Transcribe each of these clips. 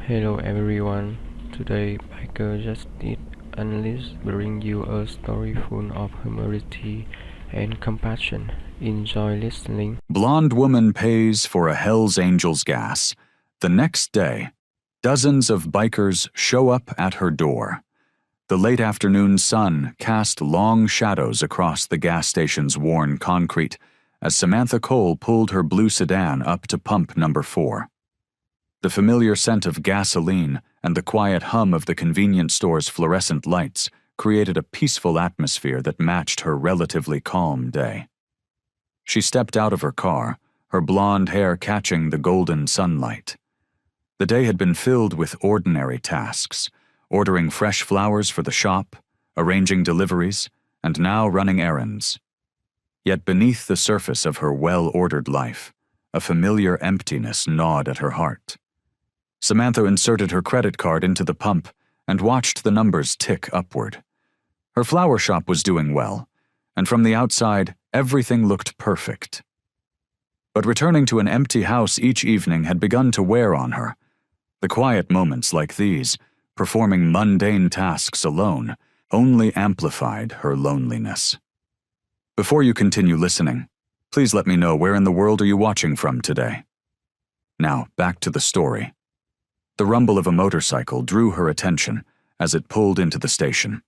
Hello everyone. Today, Biker Justice Analyst bring you a story full of humanity and compassion. Enjoy listening. Blonde woman pays for a Hell's Angels gas. The next day, dozens of bikers show up at her door. The late afternoon sun cast long shadows across the gas station's worn concrete as Samantha Cole pulled her blue sedan up to pump number 4. The familiar scent of gasoline and the quiet hum of the convenience store's fluorescent lights created a peaceful atmosphere that matched her relatively calm day. She stepped out of her car, her blonde hair catching the golden sunlight. The day had been filled with ordinary tasks, ordering fresh flowers for the shop, arranging deliveries, and now running errands. Yet beneath the surface of her well-ordered life, a familiar emptiness gnawed at her heart. Samantha inserted her credit card into the pump and watched the numbers tick upward. Her flower shop was doing well, and from the outside, everything looked perfect. But returning to an empty house each evening had begun to wear on her. The quiet moments like these, performing mundane tasks alone, only amplified her loneliness. Before you continue listening, please let me know where in the world are you watching from today. Now, back to the story. The rumble of a motorcycle drew her attention as it pulled into the station.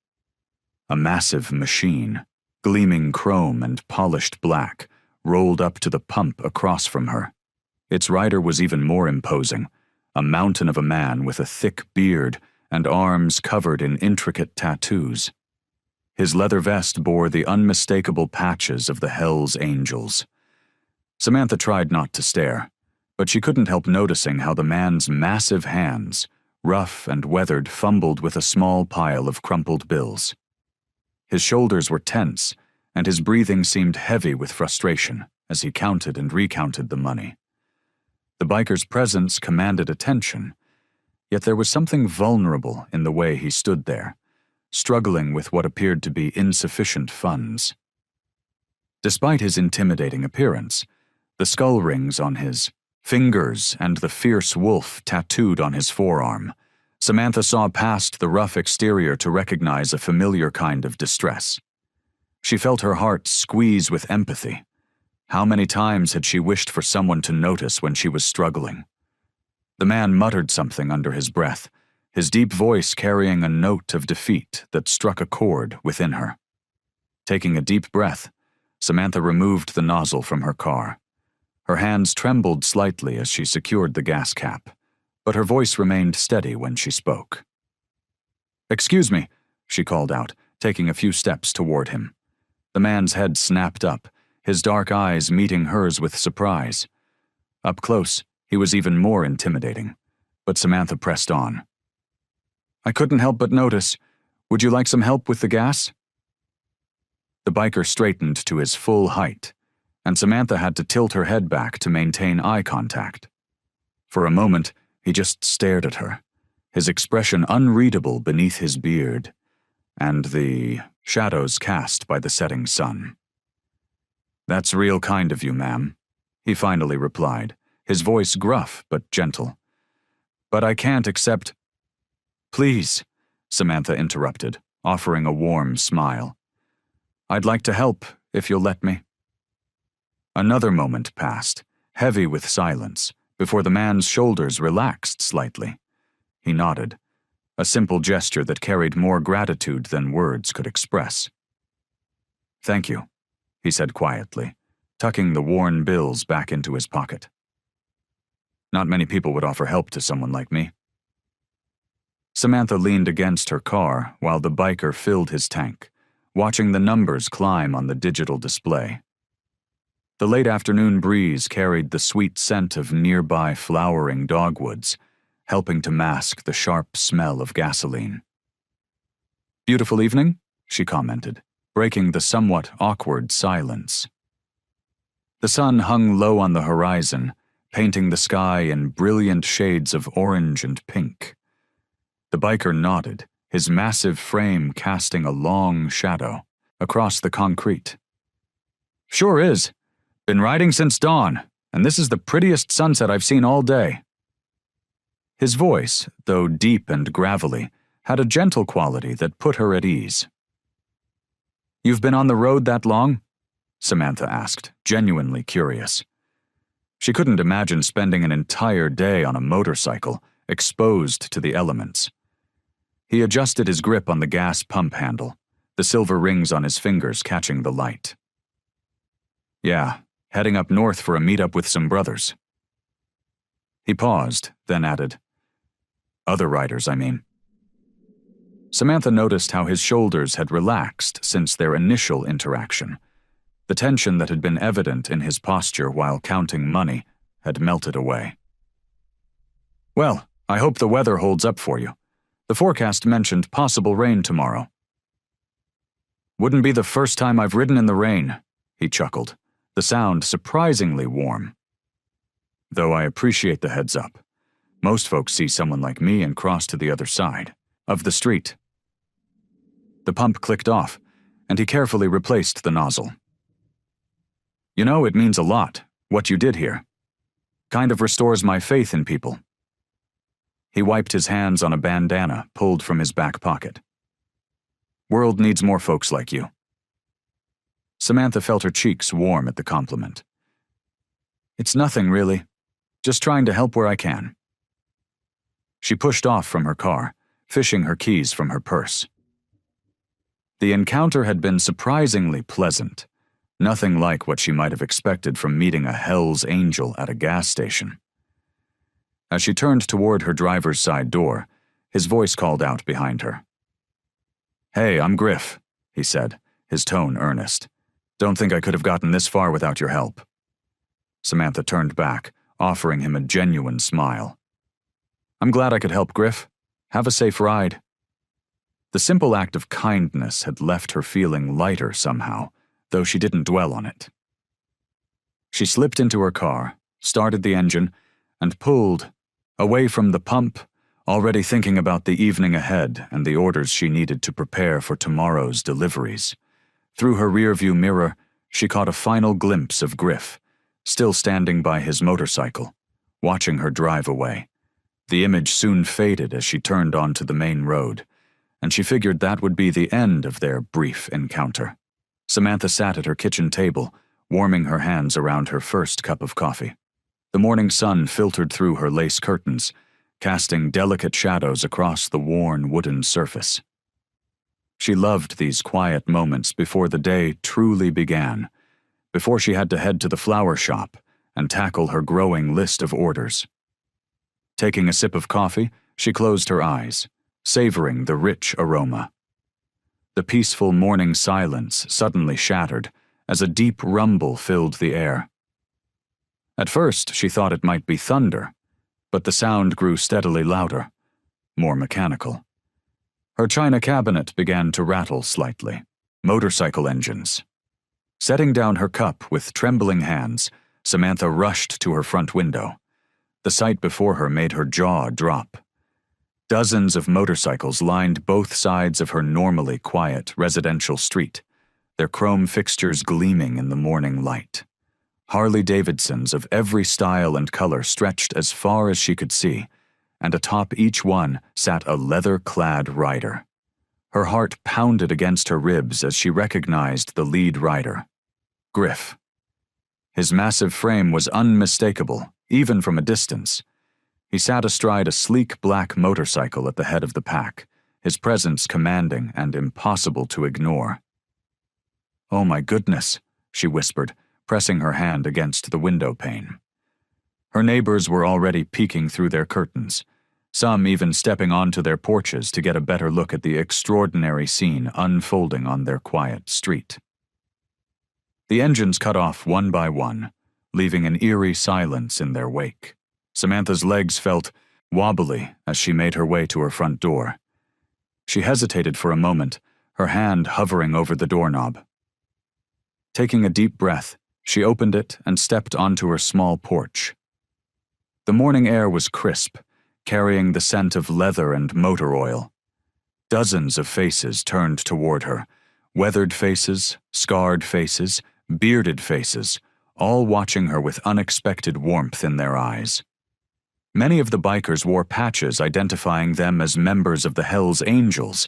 A massive machine, gleaming chrome and polished black, rolled up to the pump across from her. Its rider was even more imposing, a mountain of a man with a thick beard and arms covered in intricate tattoos. His leather vest bore the unmistakable patches of the Hell's Angels. Samantha tried not to stare, but she couldn't help noticing how the man's massive hands, rough and weathered, fumbled with a small pile of crumpled bills. His shoulders were tense, and his breathing seemed heavy with frustration as he counted and recounted the money. The biker's presence commanded attention, yet there was something vulnerable in the way he stood there, struggling with what appeared to be insufficient funds. Despite his intimidating appearance, the skull rings on his fingers and the fierce wolf tattooed on his forearm, Samantha saw past the rough exterior to recognize a familiar kind of distress. She felt her heart squeeze with empathy. How many times had she wished for someone to notice when she was struggling? The man muttered something under his breath, his deep voice carrying a note of defeat that struck a chord within her. Taking a deep breath, Samantha removed the nozzle from her car. Her hands trembled slightly as she secured the gas cap, but her voice remained steady when she spoke. "Excuse me," she called out, taking a few steps toward him. The man's head snapped up, his dark eyes meeting hers with surprise. Up close, he was even more intimidating, but Samantha pressed on. "I couldn't help but notice. Would you like some help with the gas?" The biker straightened to his full height, and Samantha had to tilt her head back to maintain eye contact. For a moment, he just stared at her, his expression unreadable beneath his beard, and the shadows cast by the setting sun. "That's real kind of you, ma'am," he finally replied, his voice gruff but gentle. "But I can't accept—" "Please," Samantha interrupted, offering a warm smile. "I'd like to help, if you'll let me." Another moment passed, heavy with silence, before the man's shoulders relaxed slightly. He nodded, a simple gesture that carried more gratitude than words could express. "Thank you," he said quietly, tucking the worn bills back into his pocket. "Not many people would offer help to someone like me." Samantha leaned against her car while the biker filled his tank, watching the numbers climb on the digital display. The late afternoon breeze carried the sweet scent of nearby flowering dogwoods, helping to mask the sharp smell of gasoline. "Beautiful evening," she commented, breaking the somewhat awkward silence. The sun hung low on the horizon, painting the sky in brilliant shades of orange and pink. The biker nodded, his massive frame casting a long shadow across the concrete. "Sure is. Been riding since dawn, and this is the prettiest sunset I've seen all day." His voice, though deep and gravelly, had a gentle quality that put her at ease. "You've been on the road that long?" Samantha asked, genuinely curious. She couldn't imagine spending an entire day on a motorcycle, exposed to the elements. He adjusted his grip on the gas pump handle, the silver rings on his fingers catching the light. "Yeah, heading up north for a meetup with some brothers." He paused, then added, "Other riders, I mean." Samantha noticed how his shoulders had relaxed since their initial interaction. The tension that had been evident in his posture while counting money had melted away. "Well, I hope the weather holds up for you. The forecast mentioned possible rain tomorrow." "Wouldn't be the first time I've ridden in the rain," he chuckled, the sound surprisingly warm. "Though I appreciate the heads up. Most folks see someone like me and cross to the other side of the street." The pump clicked off, and he carefully replaced the nozzle. "You know, it means a lot, what you did here. Kind of restores my faith in people." He wiped his hands on a bandana pulled from his back pocket. "World needs more folks like you." Samantha felt her cheeks warm at the compliment. "It's nothing, really. Just trying to help where I can." She pushed off from her car, fishing her keys from her purse. The encounter had been surprisingly pleasant, nothing like what she might have expected from meeting a Hell's Angel at a gas station. As she turned toward her driver's side door, his voice called out behind her. "Hey, I'm Griff," he said, his tone earnest. "Don't think I could have gotten this far without your help." Samantha turned back, offering him a genuine smile. "I'm glad I could help, Griff. Have a safe ride." The simple act of kindness had left her feeling lighter somehow, though she didn't dwell on it. She slipped into her car, started the engine, and pulled, away from the pump, already thinking about the evening ahead and the orders she needed to prepare for tomorrow's deliveries. Through her rearview mirror, she caught a final glimpse of Griff, still standing by his motorcycle, watching her drive away. The image soon faded as she turned onto the main road, and she figured that would be the end of their brief encounter. Samantha sat at her kitchen table, warming her hands around her first cup of coffee. The morning sun filtered through her lace curtains, casting delicate shadows across the worn wooden surface. She loved these quiet moments before the day truly began, before she had to head to the flower shop and tackle her growing list of orders. Taking a sip of coffee, she closed her eyes, savoring the rich aroma. The peaceful morning silence suddenly shattered as a deep rumble filled the air. At first, she thought it might be thunder, but the sound grew steadily louder, more mechanical. Her china cabinet began to rattle slightly. Motorcycle engines. Setting down her cup with trembling hands, Samantha rushed to her front window. The sight before her made her jaw drop. Dozens of motorcycles lined both sides of her normally quiet residential street, their chrome fixtures gleaming in the morning light. Harley-Davidsons of every style and color stretched as far as she could see, and atop each one sat a leather-clad rider. Her heart pounded against her ribs as she recognized the lead rider, Griff. His massive frame was unmistakable, even from a distance. He sat astride a sleek black motorcycle at the head of the pack, his presence commanding and impossible to ignore. "Oh my goodness," she whispered, pressing her hand against the window pane. Her neighbors were already peeking through their curtains, some even stepping onto their porches to get a better look at the extraordinary scene unfolding on their quiet street. The engines cut off one by one, leaving an eerie silence in their wake. Samantha's legs felt wobbly as she made her way to her front door. She hesitated for a moment, her hand hovering over the doorknob. Taking a deep breath, she opened it and stepped onto her small porch. The morning air was crisp, carrying the scent of leather and motor oil. Dozens of faces turned toward her, weathered faces, scarred faces, bearded faces, all watching her with unexpected warmth in their eyes. Many of the bikers wore patches identifying them as members of the Hells Angels,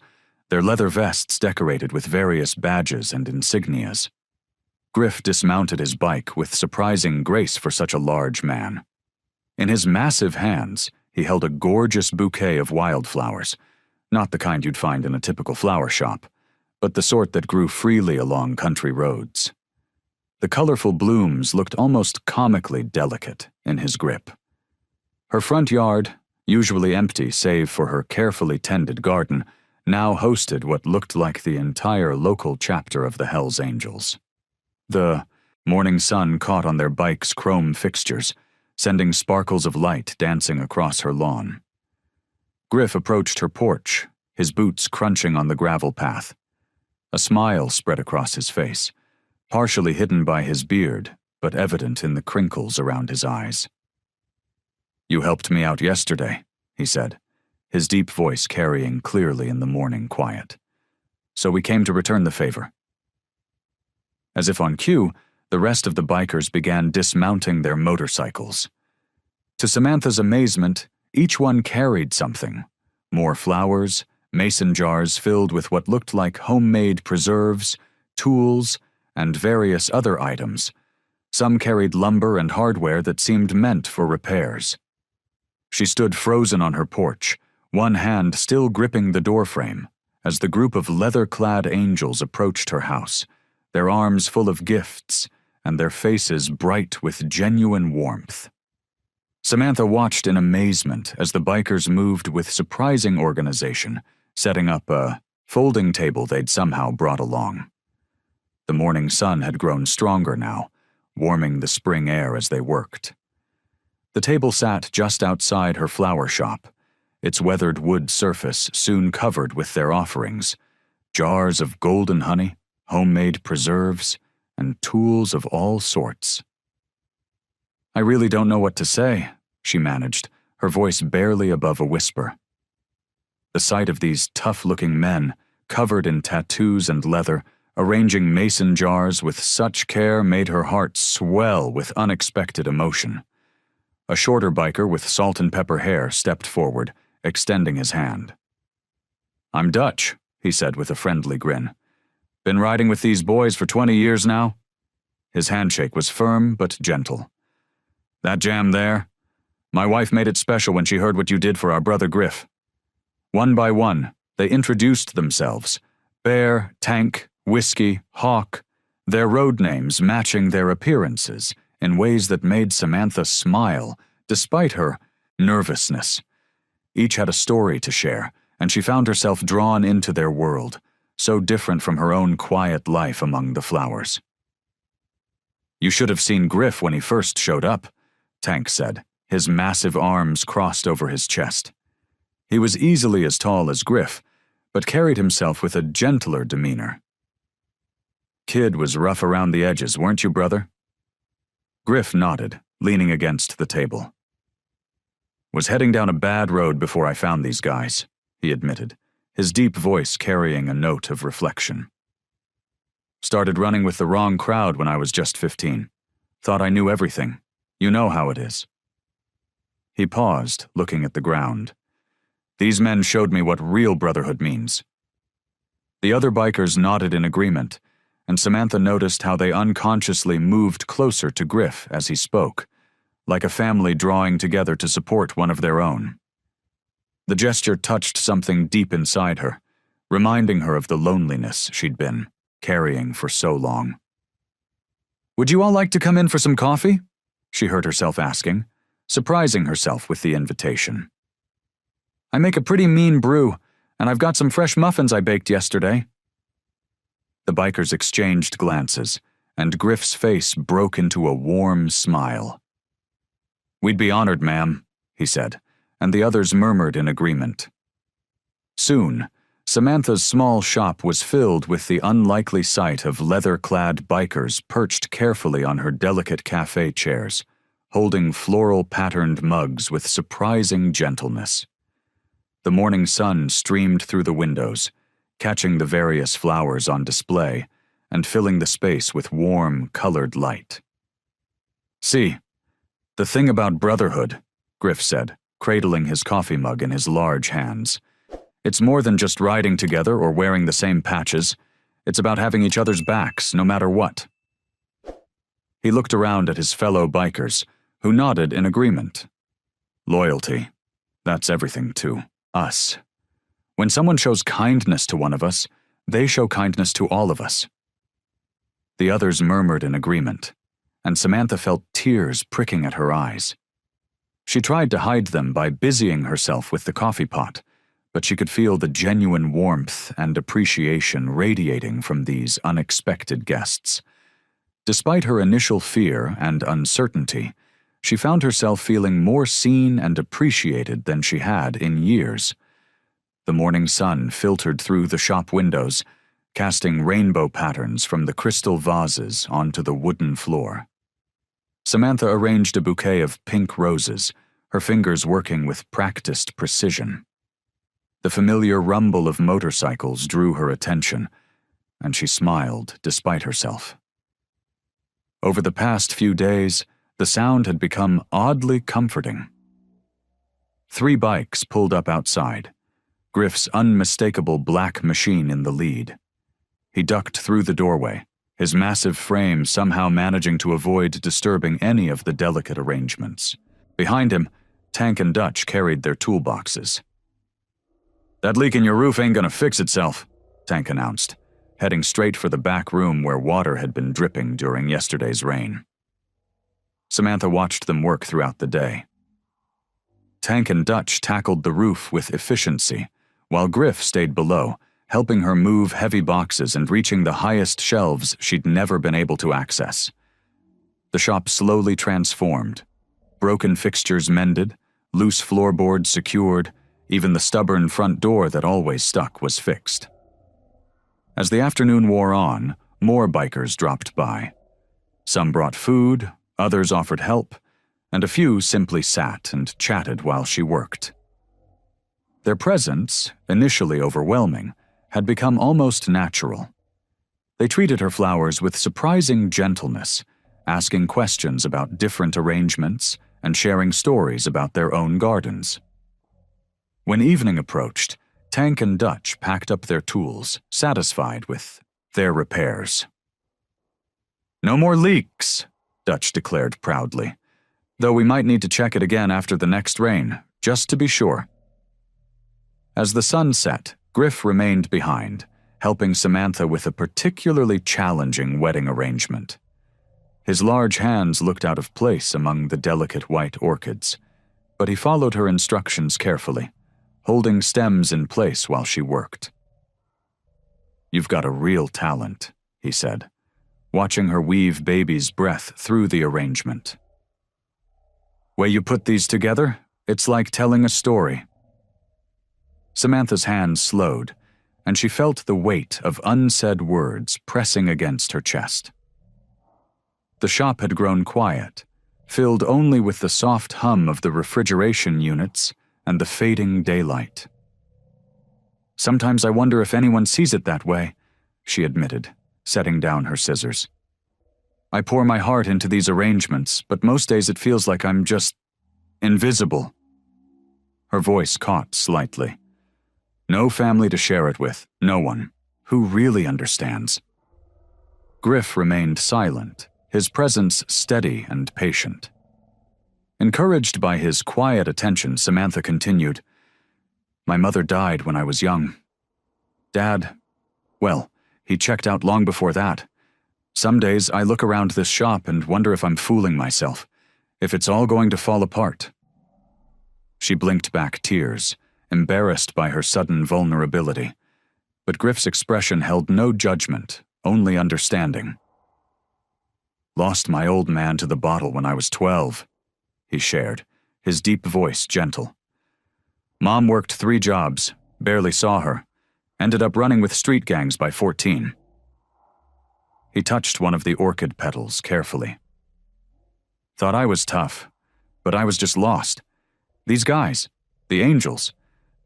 their leather vests decorated with various badges and insignias. Griff dismounted his bike with surprising grace for such a large man. In his massive hands, he held a gorgeous bouquet of wildflowers, not the kind you'd find in a typical flower shop, but the sort that grew freely along country roads. The colorful blooms looked almost comically delicate in his grip. Her front yard, usually empty save for her carefully tended garden, now hosted what looked like the entire local chapter of the Hells Angels. The morning sun caught on their bikes' chrome fixtures, sending sparkles of light dancing across her lawn. Griff approached her porch, his boots crunching on the gravel path. A smile spread across his face, partially hidden by his beard, but evident in the crinkles around his eyes. "You helped me out yesterday," he said, his deep voice carrying clearly in the morning quiet. "So we came to return the favor." As if on cue, the rest of the bikers began dismounting their motorcycles. To Samantha's amazement, each one carried something: more flowers, mason jars filled with what looked like homemade preserves, tools, and various other items. Some carried lumber and hardware that seemed meant for repairs. She stood frozen on her porch, one hand still gripping the doorframe, as the group of leather-clad angels approached her house, their arms full of gifts and their faces bright with genuine warmth. Samantha watched in amazement as the bikers moved with surprising organization, setting up a folding table they'd somehow brought along. The morning sun had grown stronger now, warming the spring air as they worked. The table sat just outside her flower shop, its weathered wood surface soon covered with their offerings: jars of golden honey, homemade preserves, and tools of all sorts. "I really don't know what to say," she managed, her voice barely above a whisper. The sight of these tough-looking men, covered in tattoos and leather, arranging mason jars with such care made her heart swell with unexpected emotion. A shorter biker with salt and pepper hair stepped forward, extending his hand. "I'm Dutch," he said with a friendly grin. "Been riding with these boys for 20 years now?" His handshake was firm but gentle. "That jam there? My wife made it special when she heard what you did for our brother Griff." One by one, they introduced themselves: Bear, Tank, Whiskey, Hawk, their road names matching their appearances in ways that made Samantha smile, despite her nervousness. Each had a story to share, and she found herself drawn into their world, so different from her own quiet life among the flowers. "You should have seen Griff when he first showed up," Tank said, his massive arms crossed over his chest. He was easily as tall as Griff, but carried himself with a gentler demeanor. "Kid was rough around the edges, weren't you, brother?" Griff nodded, leaning against the table. "Was heading down a bad road before I found these guys," he admitted, his deep voice carrying a note of reflection. "Started running with the wrong crowd when I was just 15. Thought I knew everything. You know how it is." He paused, looking at the ground. "These men showed me what real brotherhood means." The other bikers nodded in agreement, and Samantha noticed how they unconsciously moved closer to Griff as he spoke, like a family drawing together to support one of their own. The gesture touched something deep inside her, reminding her of the loneliness she'd been carrying for so long. "Would you all like to come in for some coffee?" she heard herself asking, surprising herself with the invitation. "I make a pretty mean brew, and I've got some fresh muffins I baked yesterday." The bikers exchanged glances, and Griff's face broke into a warm smile. "We'd be honored, ma'am," he said, and the others murmured in agreement. Soon, Samantha's small shop was filled with the unlikely sight of leather-clad bikers perched carefully on her delicate cafe chairs, holding floral-patterned mugs with surprising gentleness. The morning sun streamed through the windows, catching the various flowers on display and filling the space with warm, colored light. "See, the thing about brotherhood," Griff said, cradling his coffee mug in his large hands. It's more than just riding together or wearing the same patches. It's about having each other's backs, no matter what. He looked around at his fellow bikers, who nodded in agreement. Loyalty. That's everything to us. When someone shows kindness to one of us, they show kindness to all of us. The others murmured in agreement, and Samantha felt tears pricking at her eyes. She tried to hide them by busying herself with the coffee pot, but she could feel the genuine warmth and appreciation radiating from these unexpected guests. Despite her initial fear and uncertainty, she found herself feeling more seen and appreciated than she had in years. The morning sun filtered through the shop windows, casting rainbow patterns from the crystal vases onto the wooden floor. Samantha arranged a bouquet of pink roses, her fingers working with practiced precision. The familiar rumble of motorcycles drew her attention, and she smiled despite herself. Over the past few days, the sound had become oddly comforting. 3 bikes pulled up outside, Griff's unmistakable black machine in the lead. He ducked through the doorway, his massive frame somehow managing to avoid disturbing any of the delicate arrangements. Behind him, Tank and Dutch carried their toolboxes. "That leak in your roof ain't gonna fix itself," Tank announced, heading straight for the back room where water had been dripping during yesterday's rain. Samantha watched them work throughout the day. Tank and Dutch tackled the roof with efficiency, while Griff stayed below, helping her move heavy boxes and reaching the highest shelves she'd never been able to access. The shop slowly transformed. Broken fixtures mended, loose floorboards secured, even the stubborn front door that always stuck was fixed. As the afternoon wore on, more bikers dropped by. Some brought food, others offered help, and a few simply sat and chatted while she worked. Their presence, initially overwhelming, had become almost natural. They treated her flowers with surprising gentleness, asking questions about different arrangements and sharing stories about their own gardens. When evening approached, Tank and Dutch packed up their tools, satisfied with their repairs. "No more leaks," Dutch declared proudly, "though we might need to check it again after the next rain, just to be sure." As the sun set, Griff remained behind, helping Samantha with a particularly challenging wedding arrangement. His large hands looked out of place among the delicate white orchids, but he followed her instructions carefully, holding stems in place while she worked. "You've got a real talent," he said, watching her weave baby's breath through the arrangement. "Way you put these together, it's like telling a story." Samantha's hands slowed, and she felt the weight of unsaid words pressing against her chest. The shop had grown quiet, filled only with the soft hum of the refrigeration units and the fading daylight. "Sometimes I wonder if anyone sees it that way," she admitted, setting down her scissors. "I pour my heart into these arrangements, but most days it feels like I'm just invisible." Her voice caught slightly. No family to share it with, no one. Who really understands? Griff remained silent, his presence steady and patient. Encouraged by his quiet attention, Samantha continued, "My mother died when I was young. Dad, well, he checked out long before that. Some days I look around this shop and wonder if I'm fooling myself, if it's all going to fall apart." She blinked back tears, embarrassed by her sudden vulnerability, but Griff's expression held no judgment, only understanding. "Lost my old man to the bottle when I was 12, he shared, his deep voice gentle. "Mom worked 3 jobs, barely saw her, ended up running with street gangs by 14. He touched one of the orchid petals carefully. "Thought I was tough, but I was just lost. These guys, the angels,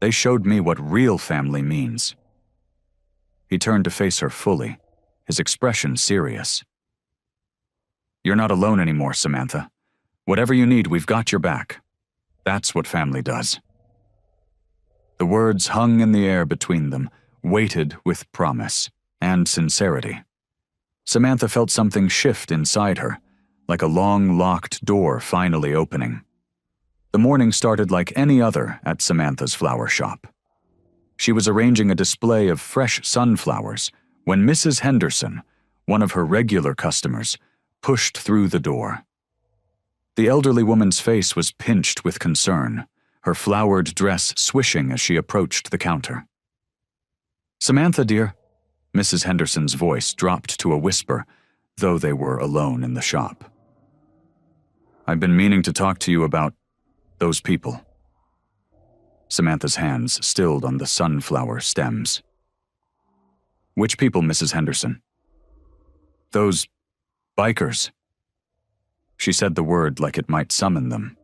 they showed me what real family means." He turned to face her fully, his expression serious. "You're not alone anymore, Samantha. Whatever you need, we've got your back." That's what family does." The words hung in the air between them, weighted with promise and sincerity. Samantha felt something shift inside her, like a long locked door finally opening. The morning started like any other at Samantha's flower shop. She was arranging a display of fresh sunflowers when Mrs. Henderson, one of her regular customers, pushed through the door. The elderly woman's face was pinched with concern, her flowered dress swishing as she approached the counter. "Samantha, dear," Mrs. Henderson's voice dropped to a whisper, though they were alone in the shop. "I've been meaning to talk to you about those people." Samantha's hands stilled on the sunflower stems. "Which people, Mrs. Henderson?" "Those bikers." She said the word like it might summon them.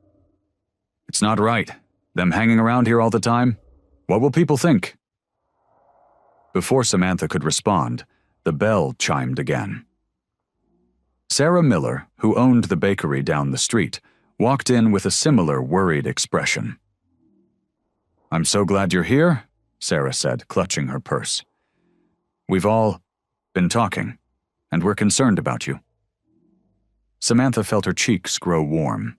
"It's not right. Them hanging around here all the time. What will people think?" Before Samantha could respond, the bell chimed again. Sarah Miller, who owned the bakery down the street, walked in with a similar worried expression. "I'm so glad you're here," Sarah said, clutching her purse. "We've all been talking, and we're concerned about you." Samantha felt her cheeks grow warm.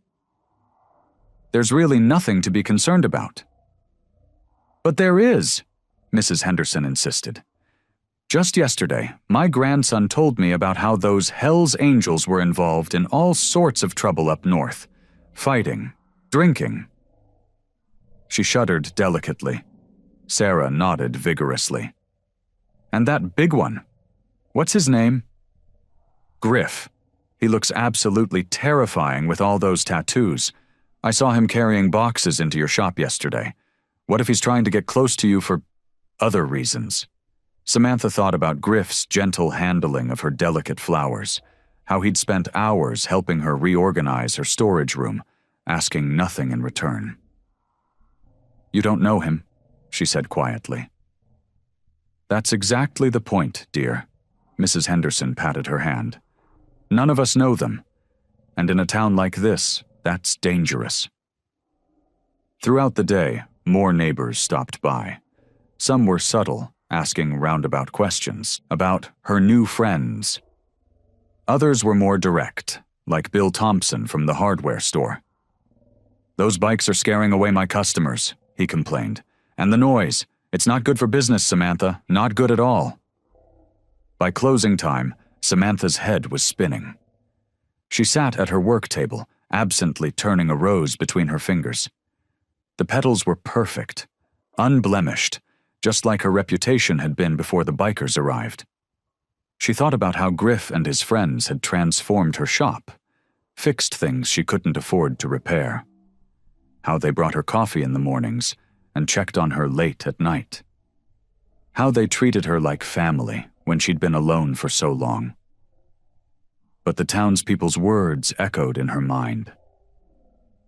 "There's really nothing to be concerned about." "But there is," Mrs. Henderson insisted. "Just yesterday, my grandson told me about how those Hell's Angels were involved in all sorts of trouble up north. Fighting, drinking." She shuddered delicately. Sarah nodded vigorously. "And that big one, what's his name?" "Griff. He looks absolutely terrifying with all those tattoos. I saw him carrying boxes into your shop yesterday. What if he's trying to get close to you for other reasons?" Samantha thought about Griff's gentle handling of her delicate flowers, how he'd spent hours helping her reorganize her storage room, asking nothing in return. "You don't know him," she said quietly. "That's exactly the point, dear." Mrs. Henderson patted her hand. "None of us know them, and in a town like this, that's dangerous." Throughout the day, more neighbors stopped by. Some were subtle, asking roundabout questions about her new friends. Others were more direct, like Bill Thompson from the hardware store. "Those bikes are scaring away my customers," he complained. "And the noise. It's not good for business, Samantha. Not good at all." By closing time, Samantha's head was spinning. She sat at her work table, absently turning a rose between her fingers. The petals were perfect, unblemished, just like her reputation had been before the bikers arrived. She thought about how Griff and his friends had transformed her shop, fixed things she couldn't afford to repair. How they brought her coffee in the mornings and checked on her late at night. How they treated her like family when she'd been alone for so long. But the townspeople's words echoed in her mind.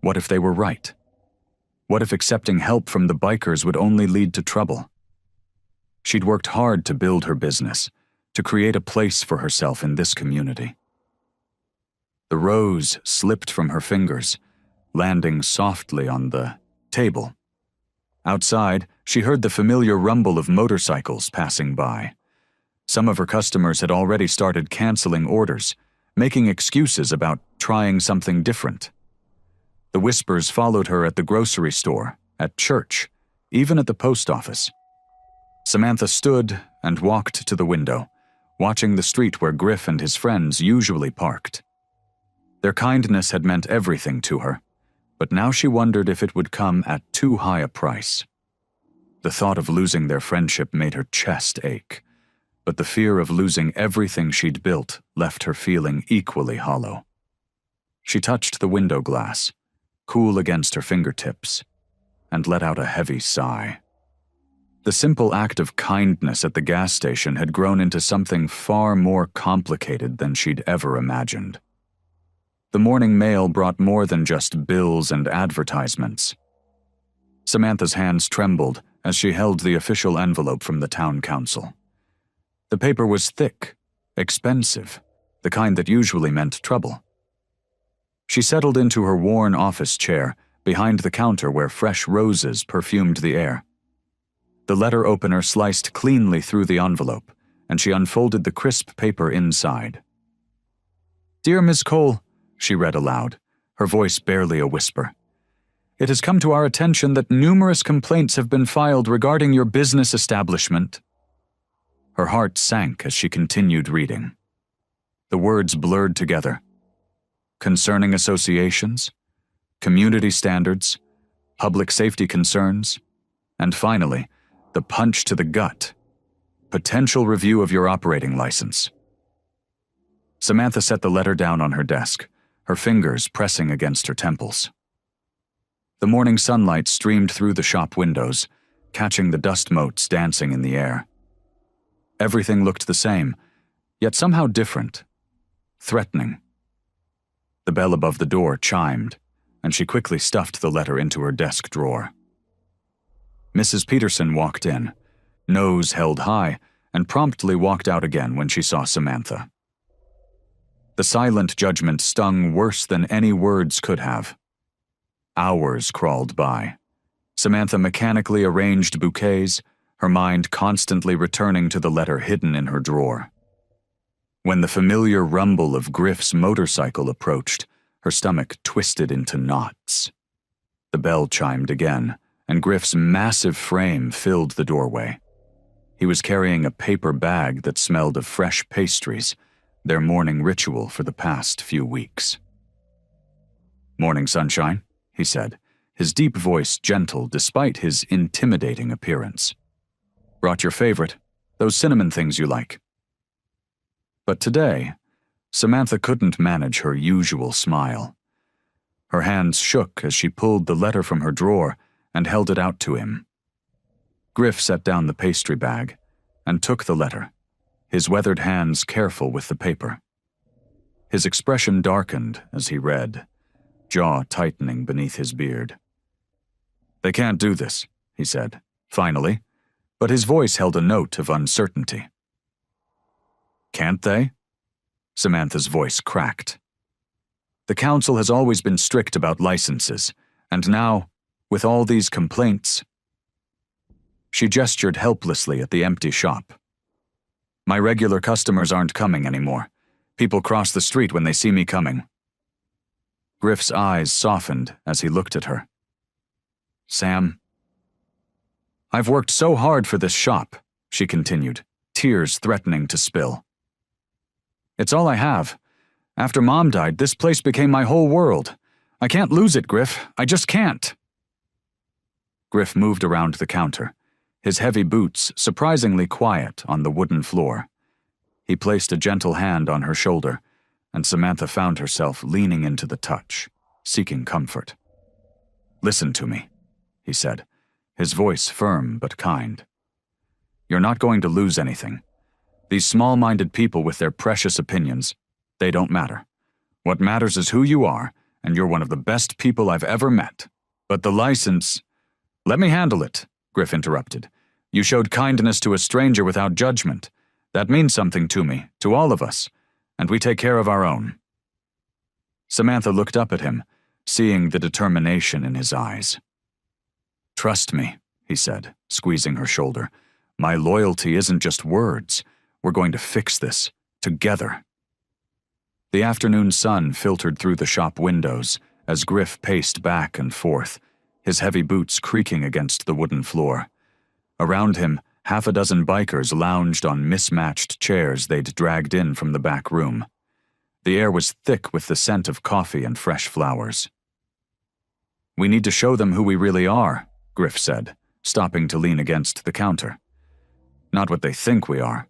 What if they were right? What if accepting help from the bikers would only lead to trouble? She'd worked hard to build her business, to create a place for herself in this community. The rose slipped from her fingers, landing softly on the table. Outside, she heard the familiar rumble of motorcycles passing by. Some of her customers had already started canceling orders, making excuses about trying something different. The whispers followed her at the grocery store, at church, even at the post office. Samantha stood and walked to the window, watching the street where Griff and his friends usually parked. Their kindness had meant everything to her, but now she wondered if it would come at too high a price. The thought of losing their friendship made her chest ache, but the fear of losing everything she'd built left her feeling equally hollow. She touched the window glass, cool against her fingertips, and let out a heavy sigh. The simple act of kindness at the gas station had grown into something far more complicated than she'd ever imagined. The morning mail brought more than just bills and advertisements. Samantha's hands trembled as she held the official envelope from the town council. The paper was thick, expensive, the kind that usually meant trouble. She settled into her worn office chair, behind the counter where fresh roses perfumed the air. The letter opener sliced cleanly through the envelope, and she unfolded the crisp paper inside. "Dear Miss Cole," she read aloud, her voice barely a whisper. "It has come to our attention that numerous complaints have been filed regarding your business establishment." Her heart sank as she continued reading. The words blurred together. Concerning associations, community standards, public safety concerns, and finally, the punch to the gut. Potential review of your operating license. Samantha set the letter down on her desk, her fingers pressing against her temples. The morning sunlight streamed through the shop windows, catching the dust motes dancing in the air. Everything looked the same, yet somehow different, threatening. The bell above the door chimed, and she quickly stuffed the letter into her desk drawer. Mrs. Peterson walked in, nose held high, and promptly walked out again when she saw Samantha. The silent judgment stung worse than any words could have. Hours crawled by. Samantha mechanically arranged bouquets, her mind constantly returning to the letter hidden in her drawer. When the familiar rumble of Griff's motorcycle approached, her stomach twisted into knots. The bell chimed again, and Griff's massive frame filled the doorway. He was carrying a paper bag that smelled of fresh pastries, their morning ritual for the past few weeks. "Morning, sunshine," he said, his deep voice gentle despite his intimidating appearance. "Brought your favorite, those cinnamon things you like." But today, Samantha couldn't manage her usual smile. Her hands shook as she pulled the letter from her drawer and held it out to him. Griff set down the pastry bag and took the letter, his weathered hands careful with the paper. His expression darkened as he read, jaw tightening beneath his beard. "They can't do this," he said, finally, but his voice held a note of uncertainty. "Can't they?" Samantha's voice cracked. "The council has always been strict about licenses, and now, with all these complaints..." She gestured helplessly at the empty shop. "My regular customers aren't coming anymore. People cross the street when they see me coming." Griff's eyes softened as he looked at her. "Sam, I've worked so hard for this shop," she continued, tears threatening to spill. "It's all I have. After Mom died, this place became my whole world. I can't lose it, Griff. I just can't." Griff moved around the counter, his heavy boots surprisingly quiet on the wooden floor. He placed a gentle hand on her shoulder, and Samantha found herself leaning into the touch, seeking comfort. "Listen to me," he said, his voice firm but kind. "You're not going to lose anything. These small-minded people with their precious opinions, they don't matter. What matters is who you are, and you're one of the best people I've ever met. But the license..." "Let me handle it," Griff interrupted. "You showed kindness to a stranger without judgment. That means something to me, to all of us, and we take care of our own." Samantha looked up at him, seeing the determination in his eyes. "Trust me," he said, squeezing her shoulder. "My loyalty isn't just words. We're going to fix this, together." The afternoon sun filtered through the shop windows as Griff paced back and forth, his heavy boots creaking against the wooden floor. Around him, half a dozen bikers lounged on mismatched chairs they'd dragged in from the back room. The air was thick with the scent of coffee and fresh flowers. "We need to show them who we really are," Griff said, stopping to lean against the counter. "Not what they think we are."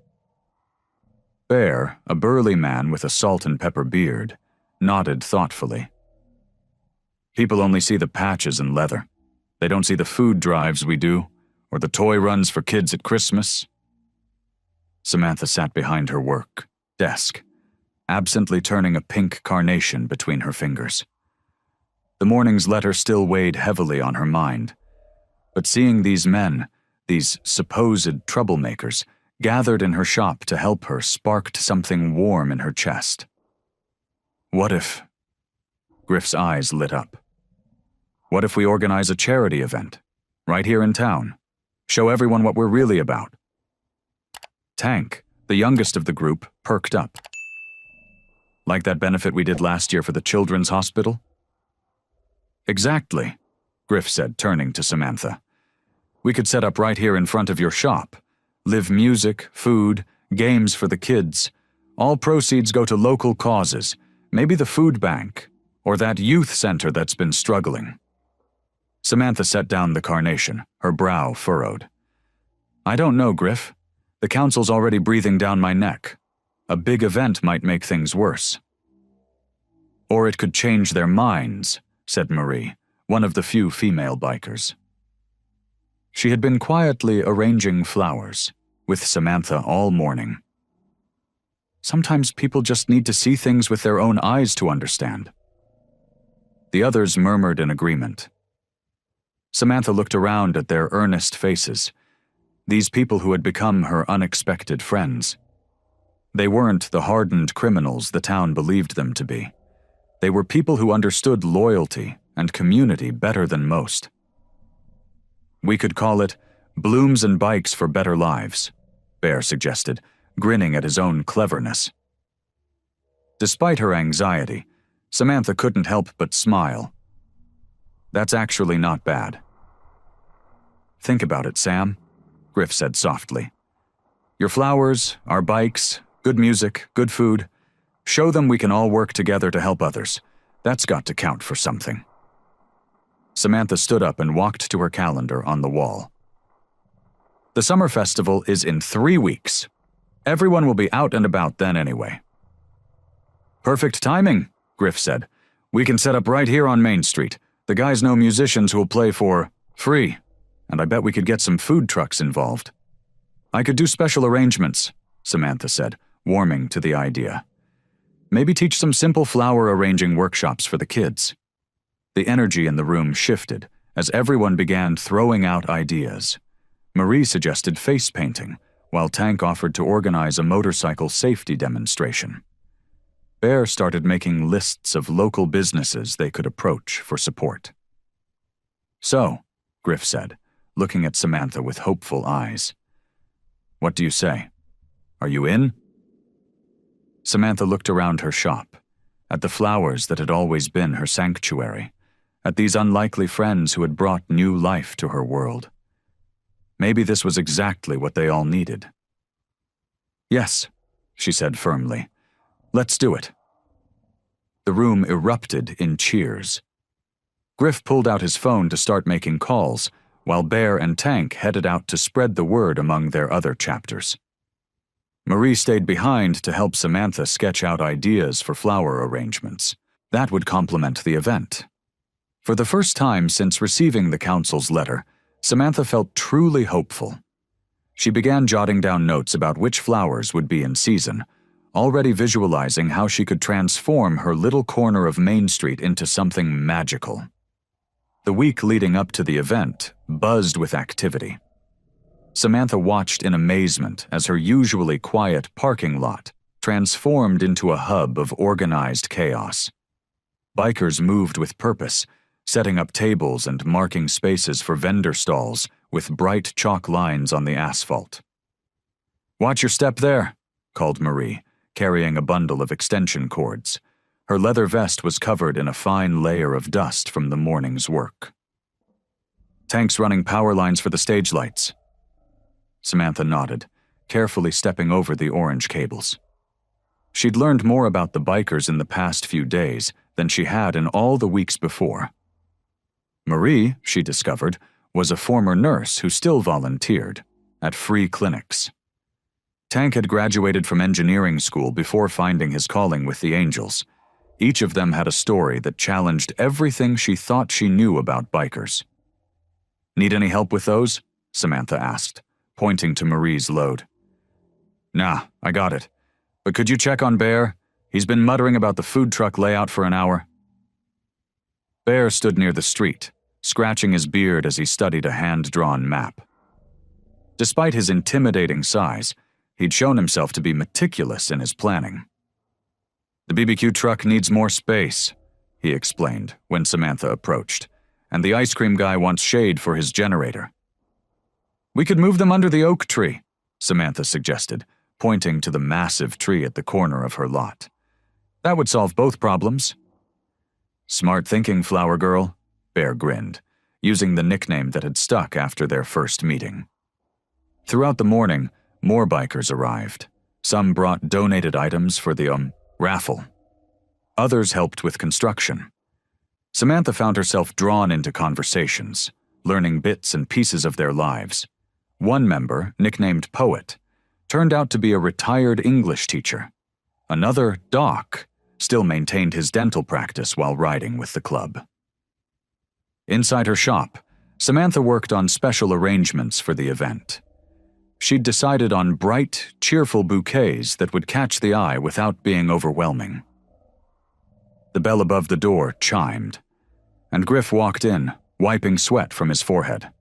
Bear, a burly man with a salt and pepper beard, nodded thoughtfully. "People only see the patches and leather. They don't see the food drives we do, or the toy runs for kids at Christmas." Samantha sat behind her work desk, absently turning a pink carnation between her fingers. The morning's letter still weighed heavily on her mind, but seeing these men, these supposed troublemakers, gathered in her shop to help her sparked something warm in her chest. What if... Griff's eyes lit up. What if we organize a charity event, right here in town? Show everyone what we're really about. Tank, the youngest of the group, perked up. Like that benefit we did last year for the children's hospital? Exactly, Griff said, turning to Samantha. We could set up right here in front of your shop. Live music, food, games for the kids. All proceeds go to local causes, maybe the food bank, or that youth center that's been struggling. Samantha set down the carnation, her brow furrowed. I don't know, Griff. The council's already breathing down my neck. A big event might make things worse. Or it could change their minds, said Marie, one of the few female bikers. She had been quietly arranging flowers, with Samantha all morning. Sometimes people just need to see things with their own eyes to understand. The others murmured in agreement. Samantha looked around at their earnest faces, these people who had become her unexpected friends. They weren't the hardened criminals the town believed them to be. They were people who understood loyalty and community better than most. We could call it Blooms and Bikes for Better Lives, Bear suggested, grinning at his own cleverness. Despite her anxiety, Samantha couldn't help but smile. That's actually not bad. Think about it, Sam, Griff said softly. Your flowers, our bikes, good music, good food. Show them we can all work together to help others. That's got to count for something. Samantha stood up and walked to her calendar on the wall. The summer festival is in 3 weeks. Everyone will be out and about then anyway. Perfect timing, Griff said. We can set up right here on Main Street. The guys know musicians who will play for free, and I bet we could get some food trucks involved. I could do special arrangements, Samantha said, warming to the idea. Maybe teach some simple flower arranging workshops for the kids. The energy in the room shifted as everyone began throwing out ideas. Marie suggested face painting, while Tank offered to organize a motorcycle safety demonstration. Bear started making lists of local businesses they could approach for support. So, Griff said, looking at Samantha with hopeful eyes. What do you say? Are you in? Samantha looked around her shop, at the flowers that had always been her sanctuary, at these unlikely friends who had brought new life to her world. Maybe this was exactly what they all needed. Yes, she said firmly. Let's do it. The room erupted in cheers. Griff pulled out his phone to start making calls, while Bear and Tank headed out to spread the word among their other chapters. Marie stayed behind to help Samantha sketch out ideas for flower arrangements. That would complement the event. For the first time since receiving the council's letter, Samantha felt truly hopeful. She began jotting down notes about which flowers would be in season, already visualizing how she could transform her little corner of Main Street into something magical. The week leading up to the event buzzed with activity. Samantha watched in amazement as her usually quiet parking lot transformed into a hub of organized chaos. Bikers moved with purpose, setting up tables and marking spaces for vendor stalls with bright chalk lines on the asphalt. "Watch your step there," called Marie, carrying a bundle of extension cords. Her leather vest was covered in a fine layer of dust from the morning's work. "Tank's running power lines for the stage lights." Samantha nodded, carefully stepping over the orange cables. She'd learned more about the bikers in the past few days than she had in all the weeks before. Marie, she discovered, was a former nurse who still volunteered at free clinics. Tank had graduated from engineering school before finding his calling with the Angels. Each of them had a story that challenged everything she thought she knew about bikers. "Need any help with those?" Samantha asked, pointing to Marie's load. "Nah, I got it. But could you check on Bear? He's been muttering about the food truck layout for an hour." Bear stood near the street, scratching his beard as he studied a hand-drawn map. Despite his intimidating size, he'd shown himself to be meticulous in his planning. "The BBQ truck needs more space," he explained when Samantha approached, and the ice cream guy wants shade for his generator. We could move them under the oak tree, Samantha suggested, pointing to the massive tree at the corner of her lot. That would solve both problems. Smart thinking, Flower Girl, Bear grinned, using the nickname that had stuck after their first meeting. Throughout the morning, more bikers arrived. Some brought donated items for the raffle. Others helped with construction. Samantha found herself drawn into conversations, learning bits and pieces of their lives. One member, nicknamed Poet, turned out to be a retired English teacher. Another, Doc, still maintained his dental practice while riding with the club. Inside her shop, Samantha worked on special arrangements for the event. She'd decided on bright, cheerful bouquets that would catch the eye without being overwhelming. The bell above the door chimed, and Griff walked in, wiping sweat from his forehead.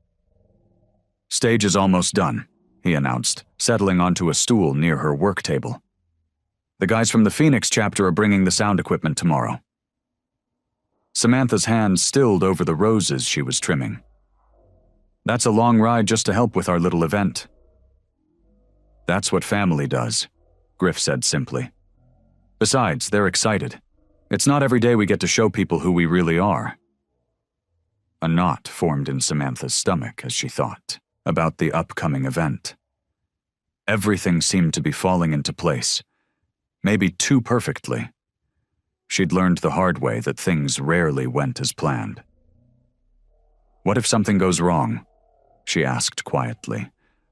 "Stage is almost done," he announced, settling onto a stool near her work table. "The guys from the Phoenix chapter are bringing the sound equipment tomorrow." Samantha's hand stilled over the roses she was trimming. "That's a long ride just to help with our little event." "That's what family does," Griff said simply. "Besides, they're excited. It's not every day we get to show people who we really are." A knot formed in Samantha's stomach as she thought about the upcoming event. Everything seemed to be falling into place, maybe too perfectly. She'd learned the hard way that things rarely went as planned. "What if something goes wrong?" she asked quietly,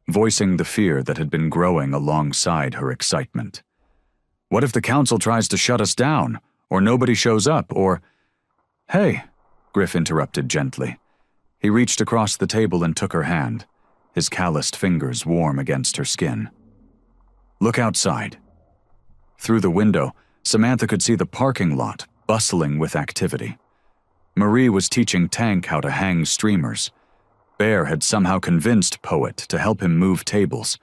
voicing the fear that had been growing alongside her excitement. "What if the council tries to shut us down, or nobody shows up, or—" "Hey," Griff interrupted gently. He reached across the table and took her hand, his calloused fingers warm against her skin. "Look outside." Through the window, Samantha could see the parking lot bustling with activity. Marie was teaching Tank how to hang streamers. Bear had somehow convinced Poet to help him move tables.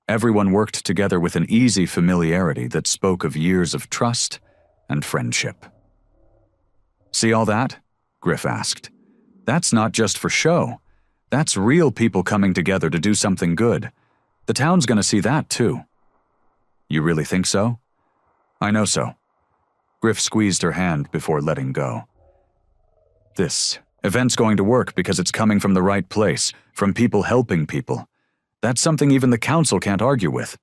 Everyone worked together with an easy familiarity that spoke of years of trust and friendship. "See all that?" Griff asked. "That's not just for show. That's real people coming together to do something good. The town's gonna see that too." "You really think so?" "I know so." Griff squeezed her hand before letting go. "This event's going to work because it's coming from the right place, from people helping people. That's something even the council can't argue with."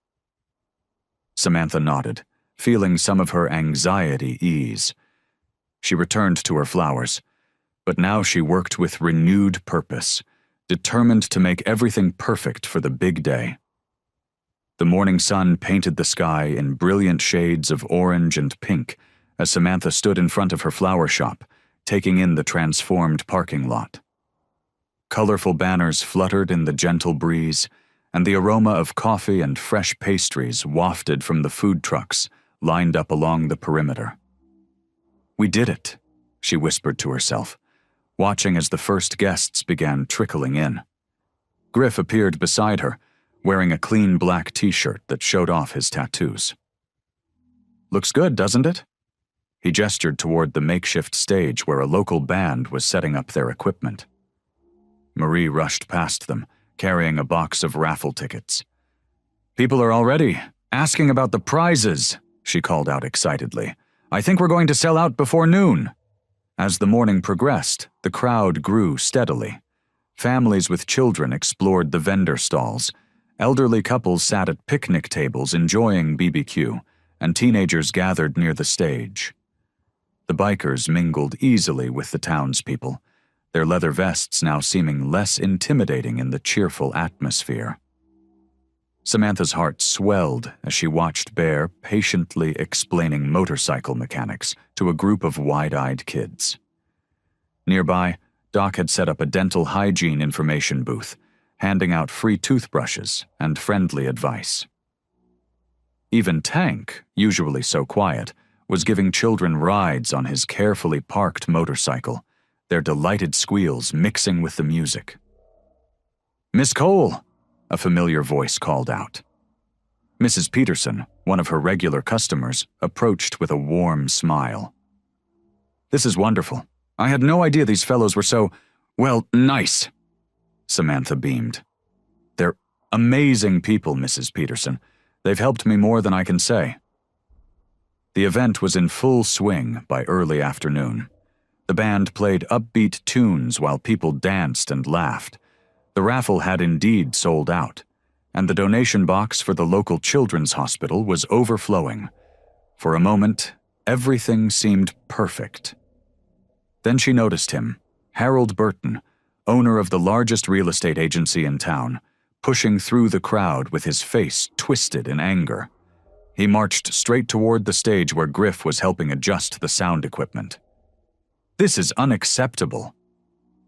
Samantha nodded, feeling some of her anxiety ease. She returned to her flowers, but now she worked with renewed purpose, determined to make everything perfect for the big day. The morning sun painted the sky in brilliant shades of orange and pink as Samantha stood in front of her flower shop, taking in the transformed parking lot. Colorful banners fluttered in the gentle breeze, and the aroma of coffee and fresh pastries wafted from the food trucks lined up along the perimeter. "We did it," she whispered to herself, watching as the first guests began trickling in. Griff appeared beside her, wearing a clean black t-shirt that showed off his tattoos. "Looks good, doesn't it?" He gestured toward the makeshift stage where a local band was setting up their equipment. Marie rushed past them, carrying a box of raffle tickets. "People are already asking about the prizes," she called out excitedly. "I think we're going to sell out before noon." As the morning progressed, the crowd grew steadily. Families with children explored the vendor stalls. Elderly couples sat at picnic tables enjoying BBQ, and teenagers gathered near the stage. The bikers mingled easily with the townspeople, their leather vests now seeming less intimidating in the cheerful atmosphere. Samantha's heart swelled as she watched Bear patiently explaining motorcycle mechanics to a group of wide-eyed kids. Nearby, Doc had set up a dental hygiene information booth, handing out free toothbrushes and friendly advice. Even Tank, usually so quiet, was giving children rides on his carefully parked motorcycle, their delighted squeals mixing with the music. "Miss Cole!" a familiar voice called out. Mrs. Peterson, one of her regular customers, approached with a warm smile. "This is wonderful. I had no idea these fellows were so, well, nice." Samantha beamed. "They're amazing people, Mrs. Peterson. They've helped me more than I can say." The event was in full swing by early afternoon. The band played upbeat tunes while people danced and laughed. The raffle had indeed sold out, and the donation box for the local children's hospital was overflowing. For a moment, everything seemed perfect. Then she noticed him, Harold Burton, owner of the largest real estate agency in town, pushing through the crowd with his face twisted in anger. He marched straight toward the stage where Griff was helping adjust the sound equipment. "This is unacceptable."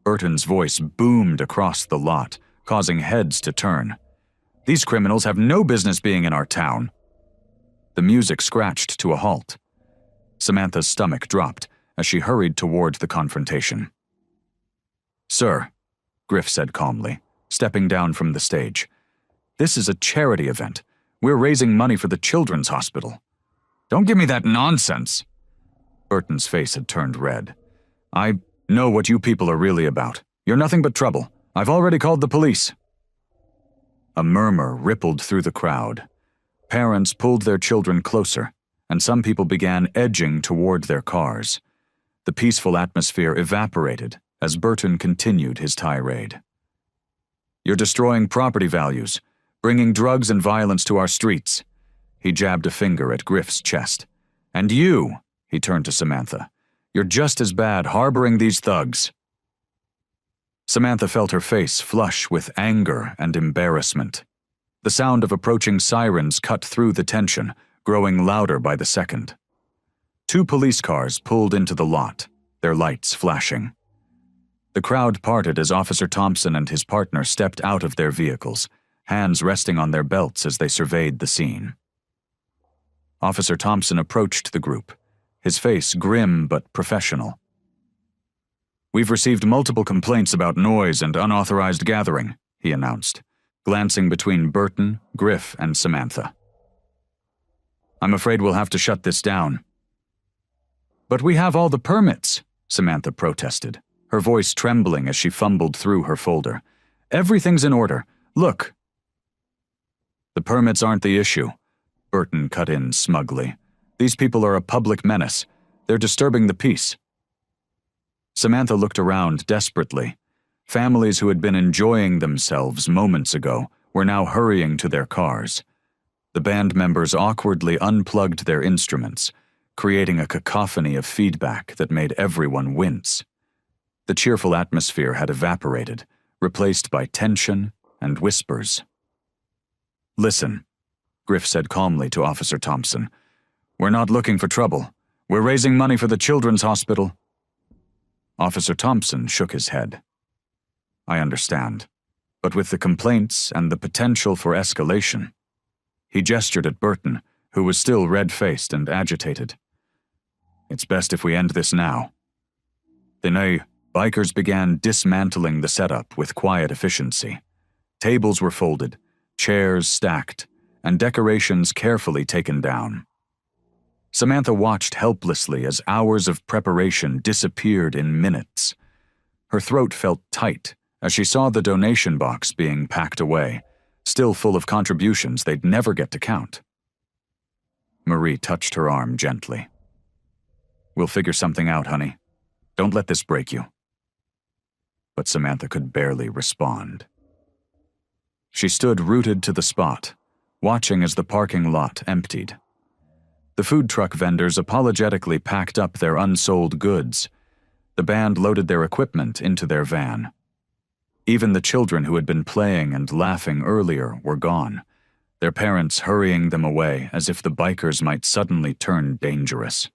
Burton's voice boomed across the lot, causing heads to turn. "These criminals have no business being in our town." The music scratched to a halt. Samantha's stomach dropped as she hurried toward the confrontation. "Sir," Griff said calmly, stepping down from the stage, "this is a charity event. We're raising money for the children's hospital." "Don't give me that nonsense." Burton's face had turned red. "I know what you people are really about. You're nothing but trouble. I've already called the police." A murmur rippled through the crowd. Parents pulled their children closer, and some people began edging toward their cars. The peaceful atmosphere evaporated as Burton continued his tirade. "You're destroying property values, bringing drugs and violence to our streets." He jabbed a finger at Griff's chest. "And you," he turned to Samantha, "you're just as bad harboring these thugs." Samantha felt her face flush with anger and embarrassment. The sound of approaching sirens cut through the tension, growing louder by the second. 2 police cars pulled into the lot, their lights flashing. The crowd parted as Officer Thompson and his partner stepped out of their vehicles, hands resting on their belts as they surveyed the scene. Officer Thompson approached the group, his face grim but professional. "We've received multiple complaints about noise and unauthorized gathering," he announced, glancing between Burton, Griff, and Samantha. "I'm afraid we'll have to shut this down." "But we have all the permits," Samantha protested, her voice trembling as she fumbled through her folder. "Everything's in order. Look." "The permits aren't the issue," Burton cut in smugly. "These people are a public menace. They're disturbing the peace." Samantha looked around desperately. Families who had been enjoying themselves moments ago were now hurrying to their cars. The band members awkwardly unplugged their instruments, creating a cacophony of feedback that made everyone wince. The cheerful atmosphere had evaporated, replaced by tension and whispers. "Listen," Griff said calmly to Officer Thompson. "We're not looking for trouble. We're raising money for the children's hospital." Officer Thompson shook his head. "I understand, but with the complaints and the potential for escalation." He gestured at Burton, who was still red-faced and agitated. "It's best if we end this now." The bikers began dismantling the setup with quiet efficiency. Tables were folded, chairs stacked, and decorations carefully taken down. Samantha watched helplessly as hours of preparation disappeared in minutes. Her throat felt tight as she saw the donation box being packed away, still full of contributions they'd never get to count. Marie touched her arm gently. "We'll figure something out, honey. Don't let this break you." But Samantha could barely respond. She stood rooted to the spot, watching as the parking lot emptied. The food truck vendors apologetically packed up their unsold goods. The band loaded their equipment into their van. Even the children who had been playing and laughing earlier were gone, their parents hurrying them away as if the bikers might suddenly turn dangerous.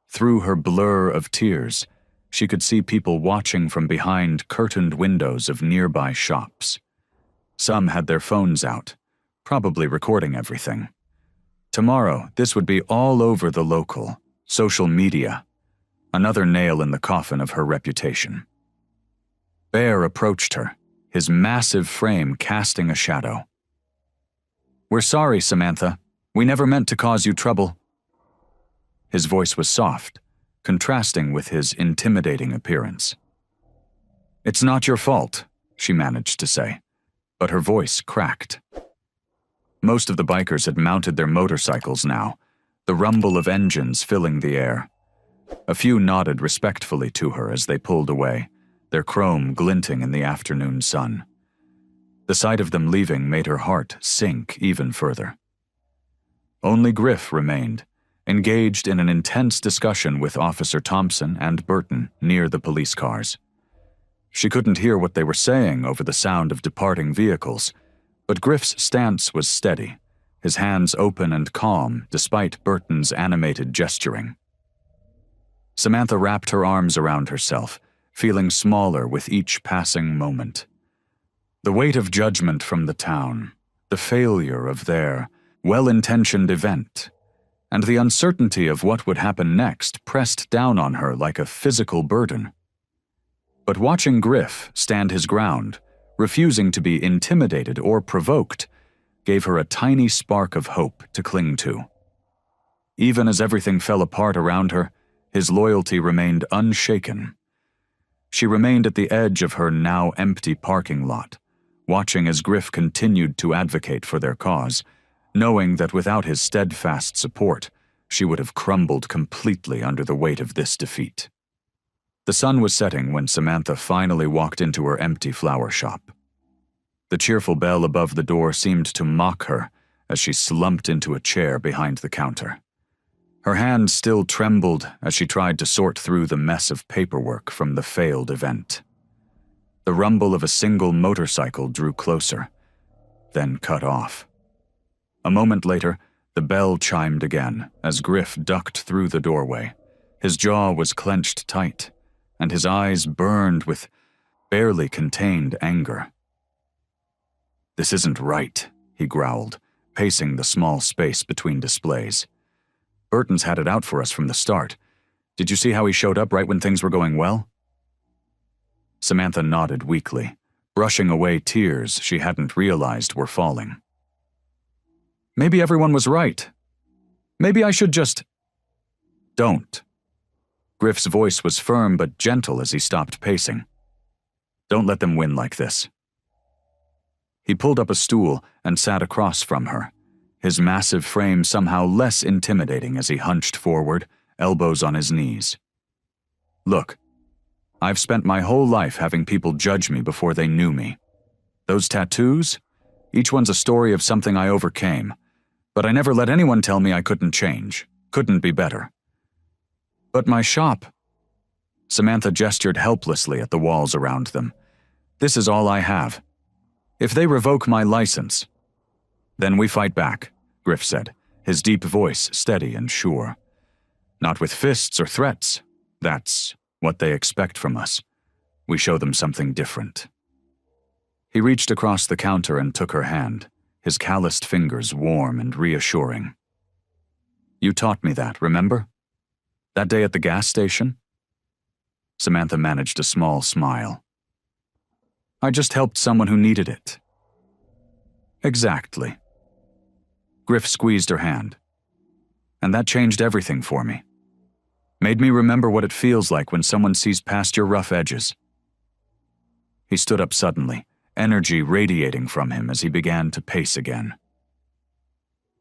Through her blur of tears, she could see people watching from behind curtained windows of nearby shops. Some had their phones out, probably recording everything. Tomorrow, this would be all over the local, social media, another nail in the coffin of her reputation. Bear approached her, his massive frame casting a shadow. "We're sorry, Samantha. We never meant to cause you trouble." His voice was soft, contrasting with his intimidating appearance. "It's not your fault," she managed to say, but her voice cracked. Most of the bikers had mounted their motorcycles now, the rumble of engines filling the air. A few nodded respectfully to her as they pulled away, their chrome glinting in the afternoon sun. The sight of them leaving made her heart sink even further. Only Griff remained, engaged in an intense discussion with Officer Thompson and Burton near the police cars. She couldn't hear what they were saying over the sound of departing vehicles, but Griff's stance was steady, his hands open and calm despite Burton's animated gesturing. Samantha wrapped her arms around herself, feeling smaller with each passing moment. The weight of judgment from the town, the failure of their well-intentioned event, and the uncertainty of what would happen next pressed down on her like a physical burden. But watching Griff stand his ground, refusing to be intimidated or provoked, gave her a tiny spark of hope to cling to. Even as everything fell apart around her, his loyalty remained unshaken. She remained at the edge of her now empty parking lot, watching as Griff continued to advocate for their cause, knowing that without his steadfast support, she would have crumbled completely under the weight of this defeat. The sun was setting when Samantha finally walked into her empty flower shop. The cheerful bell above the door seemed to mock her as she slumped into a chair behind the counter. Her hand still trembled as she tried to sort through the mess of paperwork from the failed event. The rumble of a single motorcycle drew closer, then cut off. A moment later, the bell chimed again as Griff ducked through the doorway. His jaw was clenched tight, and his eyes burned with barely contained anger. "This isn't right," he growled, pacing the small space between displays. "Burton's had it out for us from the start. Did you see how he showed up right when things were going well?" Samantha nodded weakly, brushing away tears she hadn't realized were falling. "Maybe everyone was right. Maybe I should just—" "Don't." Griff's voice was firm but gentle as he stopped pacing. "Don't let them win like this." He pulled up a stool and sat across from her, his massive frame somehow less intimidating as he hunched forward, elbows on his knees. "Look, I've spent my whole life having people judge me before they knew me. Those tattoos? Each one's a story of something I overcame, but I never let anyone tell me I couldn't change, couldn't be better. But my shop—" Samantha gestured helplessly at the walls around them. "This is all I have. If they revoke my license—" "Then we fight back," Griff said, his deep voice steady and sure. "Not with fists or threats. That's what they expect from us. We show them something different." He reached across the counter and took her hand, his calloused fingers warm and reassuring. "You taught me that, remember? That day at the gas station?" Samantha managed a small smile. "I just helped someone who needed it." "Exactly." Griff squeezed her hand. "And that changed everything for me. Made me remember what it feels like when someone sees past your rough edges." He stood up suddenly, energy radiating from him as he began to pace again.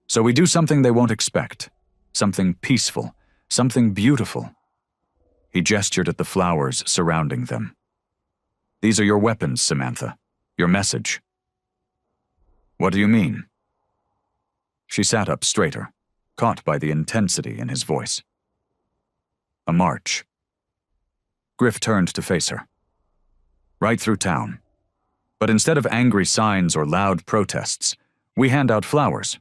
"So we do something they won't expect, something peaceful, something beautiful." He gestured at the flowers surrounding them. "These are your weapons, Samantha, your message." "What do you mean?" She sat up straighter, caught by the intensity in his voice. "A march." Griff turned to face her. "Right through town. But instead of angry signs or loud protests, we hand out flowers.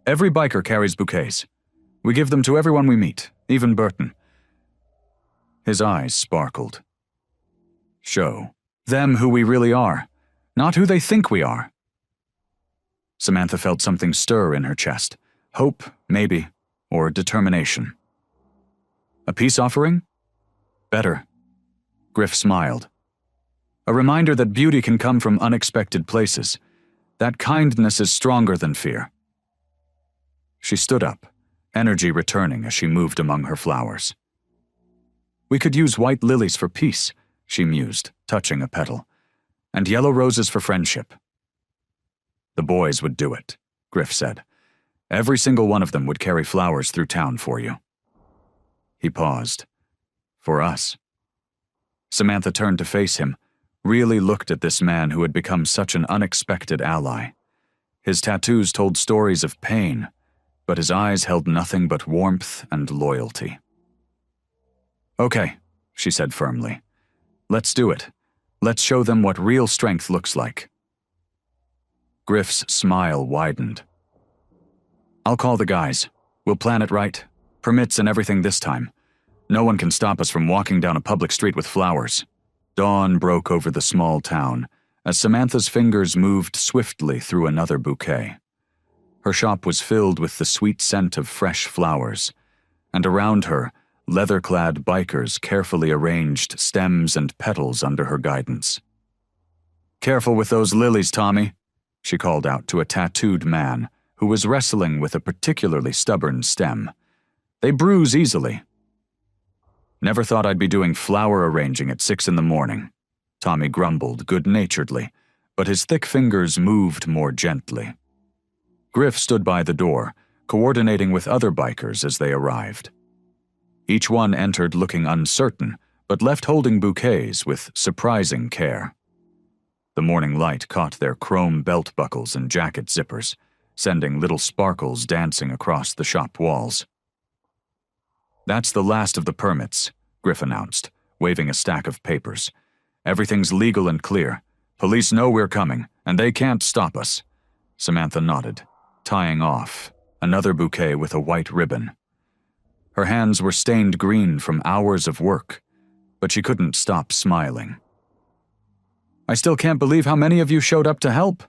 Every biker carries bouquets. We give them to everyone we meet, even Burton." His eyes sparkled. "Show them who we really are, not who they think we are." Samantha felt something stir in her chest. Hope, maybe, or determination. "A peace offering? Better." Griff smiled. "A reminder that beauty can come from unexpected places. That kindness is stronger than fear." She stood up, energy returning as she moved among her flowers. We could use white lilies for peace, she mused, touching a petal, and yellow roses for friendship. The boys would do it, Griff said. Every single one of them would carry flowers through town for you. He paused. For us. Samantha turned to face him, really looked at this man who had become such an unexpected ally. His tattoos told stories of pain, but his eyes held nothing but warmth and loyalty. Okay, she said firmly. Let's do it. Let's show them what real strength looks like. Griff's smile widened. I'll call the guys. We'll plan it right. Permits and everything this time. No one can stop us from walking down a public street with flowers. Dawn broke over the small town as Samantha's fingers moved swiftly through another bouquet. Her shop was filled with the sweet scent of fresh flowers, and around her, leather-clad bikers carefully arranged stems and petals under her guidance. Careful with those lilies, Tommy, she called out to a tattooed man who was wrestling with a particularly stubborn stem. They bruise easily. Never thought I'd be doing flower arranging at 6 a.m, Tommy grumbled good-naturedly, but his thick fingers moved more gently. Griff stood by the door, coordinating with other bikers as they arrived. Each one entered looking uncertain, but left holding bouquets with surprising care. The morning light caught their chrome belt buckles and jacket zippers, sending little sparkles dancing across the shop walls. That's the last of the permits, Griff announced, waving a stack of papers. Everything's legal and clear. Police know we're coming, and they can't stop us. Samantha nodded, tying off another bouquet with a white ribbon. Her hands were stained green from hours of work, but she couldn't stop smiling. I still can't believe how many of you showed up to help.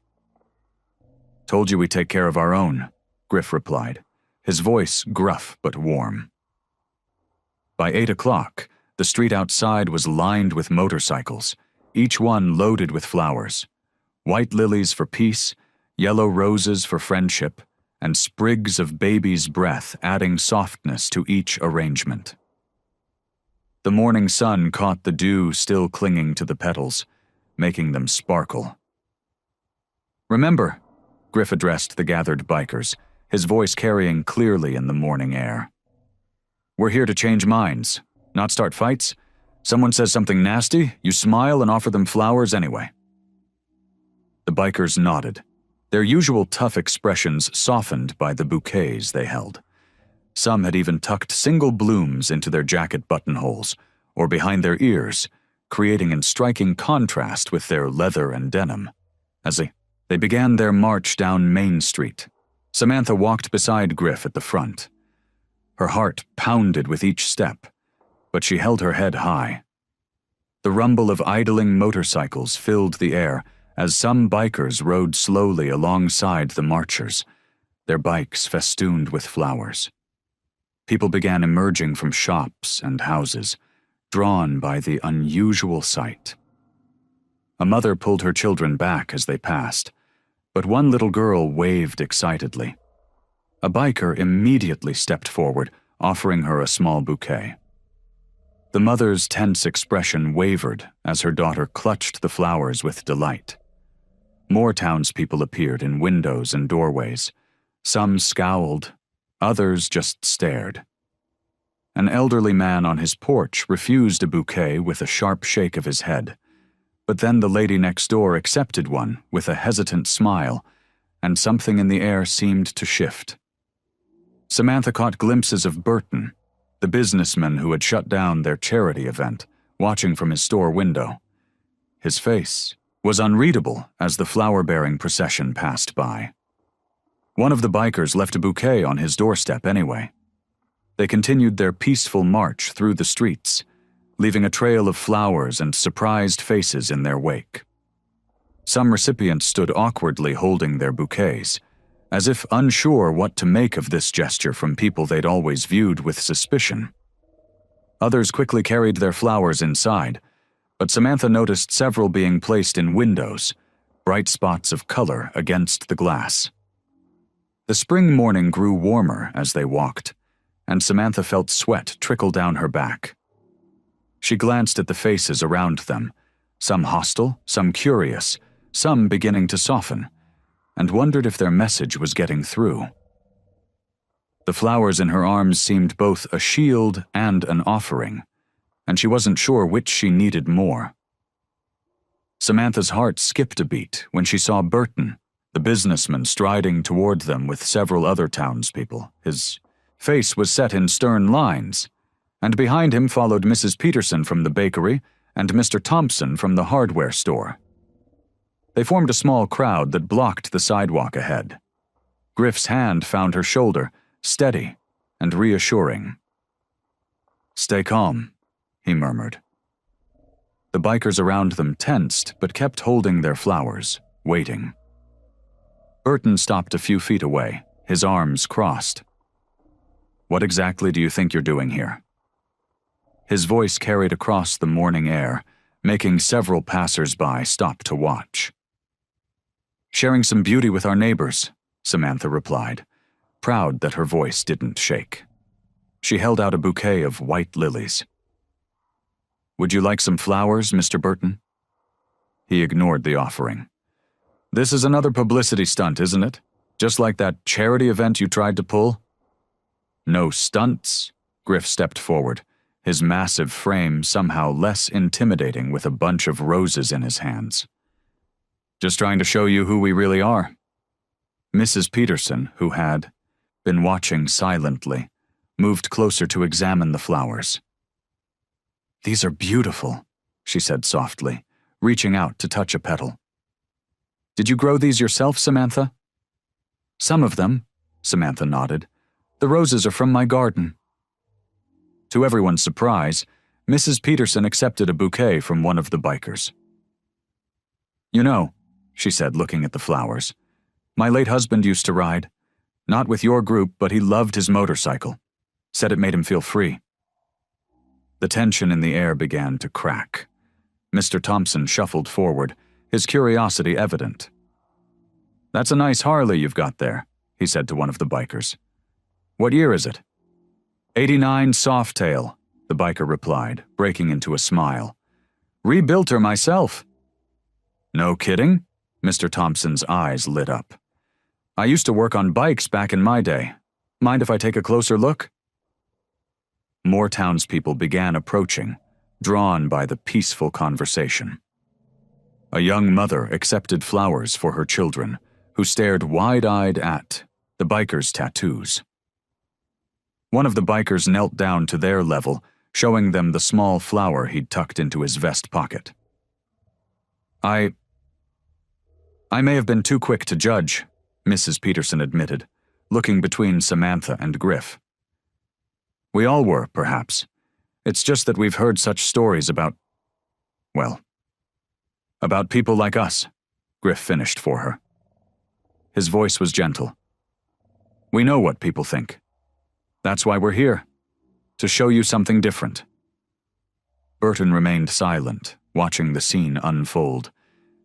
Told you we take care of our own, Griff replied, his voice gruff but warm. By 8 o'clock, the street outside was lined with motorcycles, each one loaded with flowers. White lilies for peace, yellow roses for friendship, and sprigs of baby's breath adding softness to each arrangement. The morning sun caught the dew still clinging to the petals, making them sparkle. Remember, Griff addressed the gathered bikers, his voice carrying clearly in the morning air. We're here to change minds, not start fights. Someone says something nasty, you smile and offer them flowers anyway. The bikers nodded, their usual tough expressions softened by the bouquets they held. Some had even tucked single blooms into their jacket buttonholes or behind their ears, creating in striking contrast with their leather and denim. As they began their march down Main Street, Samantha walked beside Griff at the front. Her heart pounded with each step, but she held her head high. The rumble of idling motorcycles filled the air as some bikers rode slowly alongside the marchers, their bikes festooned with flowers. People began emerging from shops and houses, drawn by the unusual sight. A mother pulled her children back as they passed, but one little girl waved excitedly. A biker immediately stepped forward, offering her a small bouquet. The mother's tense expression wavered as her daughter clutched the flowers with delight. More townspeople appeared in windows and doorways. Some scowled, others just stared. An elderly man on his porch refused a bouquet with a sharp shake of his head, but then the lady next door accepted one with a hesitant smile, and something in the air seemed to shift. Samantha caught glimpses of Burton, the businessman who had shut down their charity event, watching from his store window. His face was unreadable as the flower-bearing procession passed by. One of the bikers left a bouquet on his doorstep anyway. They continued their peaceful march through the streets, leaving a trail of flowers and surprised faces in their wake. Some recipients stood awkwardly holding their bouquets, as if unsure what to make of this gesture from people they'd always viewed with suspicion. Others quickly carried their flowers inside, but Samantha noticed several being placed in windows, bright spots of color against the glass. The spring morning grew warmer as they walked, and Samantha felt sweat trickle down her back. She glanced at the faces around them, some hostile, some curious, some beginning to soften, and wondered if their message was getting through. The flowers in her arms seemed both a shield and an offering, and she wasn't sure which she needed more. Samantha's heart skipped a beat when she saw Burton, the businessman, striding toward them with several other townspeople. His face was set in stern lines, and behind him followed Mrs. Peterson from the bakery and Mr. Thompson from the hardware store. They formed a small crowd that blocked the sidewalk ahead. Griff's hand found her shoulder, steady and reassuring. "Stay calm," he murmured. The bikers around them tensed but kept holding their flowers, waiting. Burton stopped a few feet away, his arms crossed. "What exactly do you think you're doing here?" His voice carried across the morning air, making several passers-by stop to watch. "Sharing some beauty with our neighbors," Samantha replied, proud that her voice didn't shake. She held out a bouquet of white lilies. "Would you like some flowers, Mr. Burton?" He ignored the offering. "This is another publicity stunt, isn't it? Just like that charity event you tried to pull?" "No stunts." Griff stepped forward, his massive frame somehow less intimidating with a bunch of roses in his hands. "Just trying to show you who we really are." Mrs. Peterson, who had been watching silently, moved closer to examine the flowers. "These are beautiful," she said softly, reaching out to touch a petal. "Did you grow these yourself, Samantha?" "Some of them," Samantha nodded. "The roses are from my garden." To everyone's surprise, Mrs. Peterson accepted a bouquet from one of the bikers. "You know," she said, looking at the flowers, "my late husband used to ride. Not with your group, but he loved his motorcycle. Said it made him feel free." The tension in the air began to crack. Mr. Thompson shuffled forward, his curiosity evident. "That's a nice Harley you've got there," he said to one of the bikers. "What year is it?" "'89 Softail," the biker replied, breaking into a smile. "Rebuilt her myself." "No kidding?" Mr. Thompson's eyes lit up. "I used to work on bikes back in my day. Mind if I take a closer look?" More townspeople began approaching, drawn by the peaceful conversation. A young mother accepted flowers for her children, who stared wide-eyed at the bikers' tattoos. One of the bikers knelt down to their level, showing them the small flower he'd tucked into his vest pocket. I may have been too quick to judge," Mrs. Peterson admitted, looking between Samantha and Griff. "We all were, perhaps. It's just that we've heard such stories about people like us," Griff finished for her. His voice was gentle. "We know what people think. That's why we're here, to show you something different." Burton remained silent, watching the scene unfold.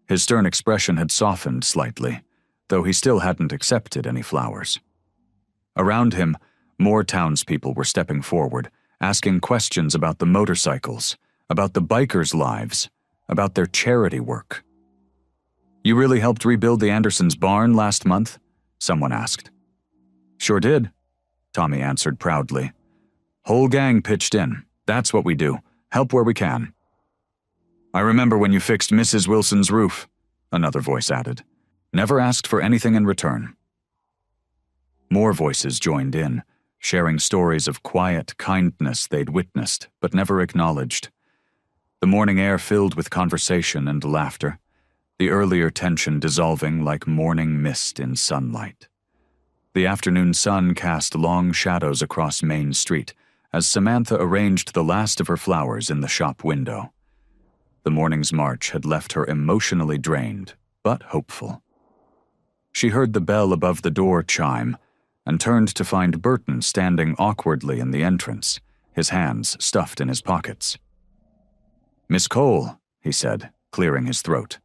His stern expression had softened slightly, though he still hadn't accepted any flowers. Around him, more townspeople were stepping forward, asking questions about the motorcycles, about the bikers' lives, about their charity work. "You really helped rebuild the Andersons' barn last month?" someone asked. "Sure did," Tommy answered proudly. "Whole gang pitched in. That's what we do. Help where we can." "I remember when you fixed Mrs. Wilson's roof," another voice added. "Never asked for anything in return." More voices joined in, sharing stories of quiet kindness they'd witnessed but never acknowledged. The morning air filled with conversation and laughter, the earlier tension dissolving like morning mist in sunlight. The afternoon sun cast long shadows across Main Street as Samantha arranged the last of her flowers in the shop window. The morning's march had left her emotionally drained, but hopeful. She heard the bell above the door chime and turned to find Burton standing awkwardly in the entrance, his hands stuffed in his pockets. "Miss Cole," he said, clearing his throat.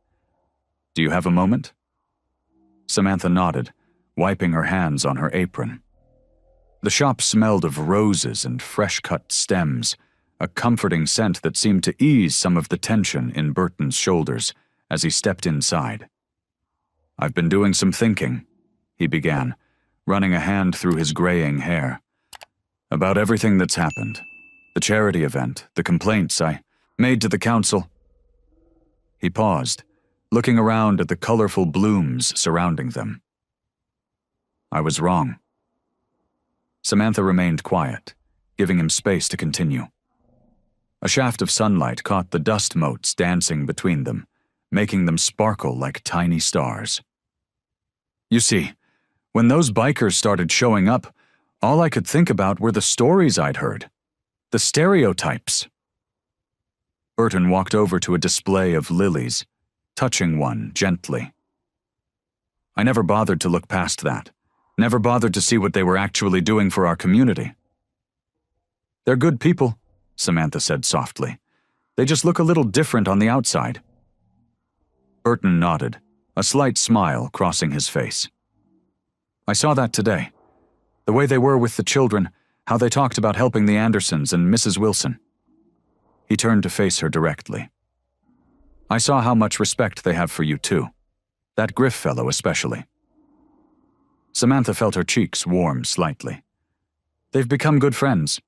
"Do you have a moment?" Samantha nodded, wiping her hands on her apron. The shop smelled of roses and fresh-cut stems, a comforting scent that seemed to ease some of the tension in Burton's shoulders as he stepped inside. "I've been doing some thinking," he began, running a hand through his graying hair. "About everything that's happened. The charity event, the complaints I made to the council." He paused, looking around at the colorful blooms surrounding them. "I was wrong." Samantha remained quiet, giving him space to continue. A shaft of sunlight caught the dust motes dancing between them, making them sparkle like tiny stars. "You see, when those bikers started showing up, all I could think about were the stories I'd heard. The stereotypes." Burton walked over to a display of lilies, touching one gently. "I never bothered to look past that. Never bothered to see what they were actually doing for our community." "They're good people," Samantha said softly. "They just look a little different on the outside." Burton nodded, a slight smile crossing his face. "I saw that today. The way they were with the children, how they talked about helping the Andersons and Mrs. Wilson." He turned to face her directly. "I saw how much respect they have for you, too. That Griff fellow especially." Samantha felt her cheeks warm slightly. "They've become good friends."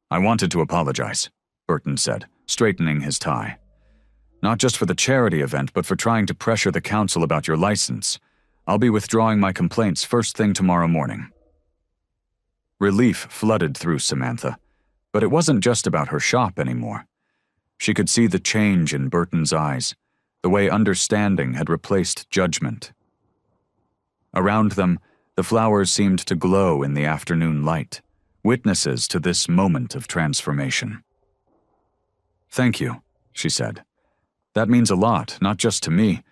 "I wanted to apologize," Burton said, straightening his tie. "Not just for the charity event, but for trying to pressure the council about your license. I'll be withdrawing my complaints first thing tomorrow morning." Relief flooded through Samantha, but it wasn't just about her shop anymore. She could see the change in Burton's eyes, the way understanding had replaced judgment. Around them, the flowers seemed to glow in the afternoon light, witnesses to this moment of transformation. "Thank you," she said. "That means a lot, not just to me,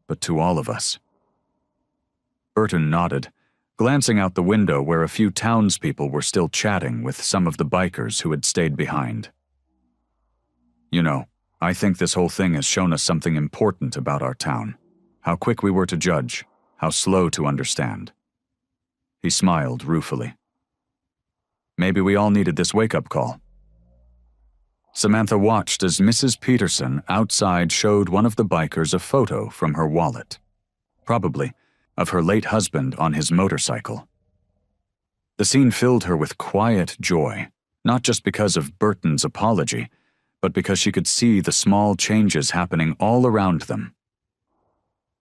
but to all of us." Burton nodded, glancing out the window where a few townspeople were still chatting with some of the bikers who had stayed behind. "You know, I think this whole thing has shown us something important about our town. How quick we were to judge, how slow to understand." He smiled ruefully. "Maybe we all needed this wake-up call." Samantha watched as Mrs. Peterson outside showed one of the bikers a photo from her wallet, probably of her late husband on his motorcycle. The scene filled her with quiet joy, not just because of Burton's apology, but because she could see the small changes happening all around them.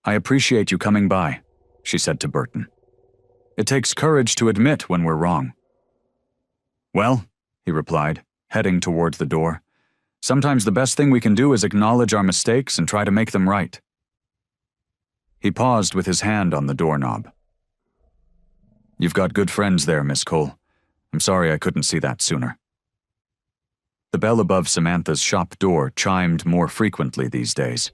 "I appreciate you coming by," she said to Burton. "It takes courage to admit when we're wrong." "Well," he replied, heading toward the door, "sometimes the best thing we can do is acknowledge our mistakes and try to make them right." He paused with his hand on the doorknob. "You've got good friends there, Miss Cole. I'm sorry I couldn't see that sooner." The bell above Samantha's shop door chimed more frequently these days.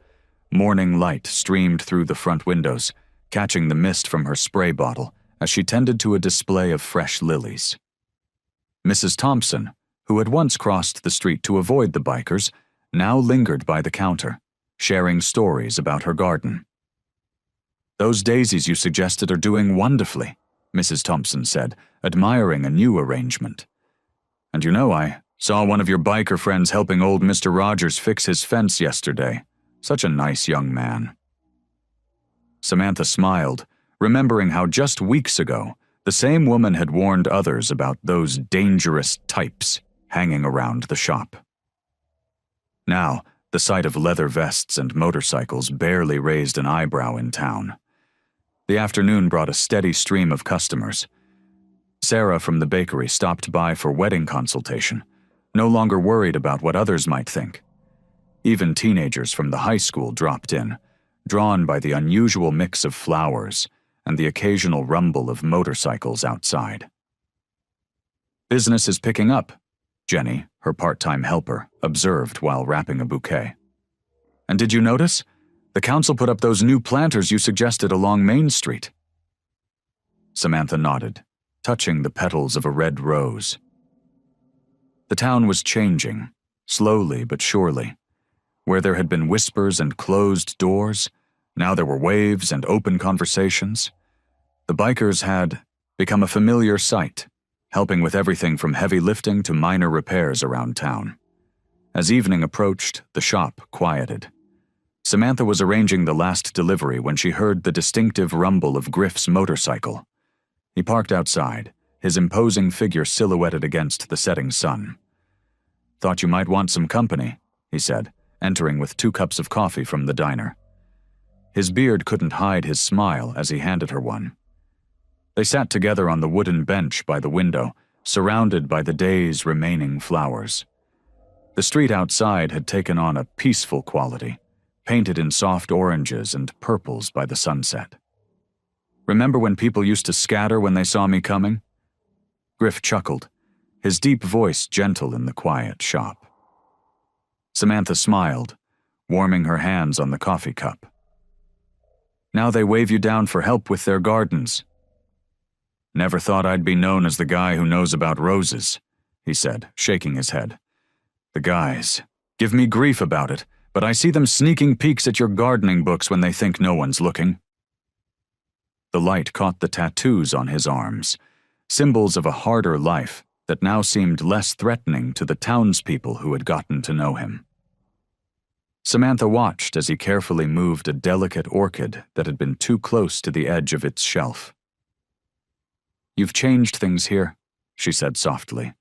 Morning light streamed through the front windows, catching the mist from her spray bottle as she tended to a display of fresh lilies. Mrs. Thompson, who had once crossed the street to avoid the bikers, now lingered by the counter, sharing stories about her garden. "Those daisies you suggested are doing wonderfully," Mrs. Thompson said, admiring a new arrangement. "And you know, I saw one of your biker friends helping old Mr. Rogers fix his fence yesterday. Such a nice young man." Samantha smiled, remembering how just weeks ago, the same woman had warned others about those dangerous types hanging around the shop. Now, the sight of leather vests and motorcycles barely raised an eyebrow in town. The afternoon brought a steady stream of customers. Sarah from the bakery stopped by for wedding consultation, no longer worried about what others might think. Even teenagers from the high school dropped in, drawn by the unusual mix of flowers and the occasional rumble of motorcycles outside. "Business is picking up," Jenny, her part-time helper, observed while wrapping a bouquet. "And did you notice? The council put up those new planters you suggested along Main Street." Samantha nodded, touching the petals of a red rose. The town was changing, slowly but surely. Where there had been whispers and closed doors, now there were waves and open conversations. The bikers had become a familiar sight, helping with everything from heavy lifting to minor repairs around town. As evening approached, the shop quieted. Samantha was arranging the last delivery when she heard the distinctive rumble of Griff's motorcycle. He parked outside, his imposing figure silhouetted against the setting sun. "Thought you might want some company," he said, entering with 2 cups of coffee from the diner. His beard couldn't hide his smile as he handed her one. They sat together on the wooden bench by the window, surrounded by the day's remaining flowers. The street outside had taken on a peaceful quality, painted in soft oranges and purples by the sunset. "Remember when people used to scatter when they saw me coming?" Griff chuckled, his deep voice gentle in the quiet shop. Samantha smiled, warming her hands on the coffee cup. "Now they wave you down for help with their gardens." "Never thought I'd be known as the guy who knows about roses," he said, shaking his head. "The guys give me grief about it, but I see them sneaking peeks at your gardening books when they think no one's looking." The light caught the tattoos on his arms, symbols of a harder life that now seemed less threatening to the townspeople who had gotten to know him. Samantha watched as he carefully moved a delicate orchid that had been too close to the edge of its shelf. "You've changed things here," she said softly.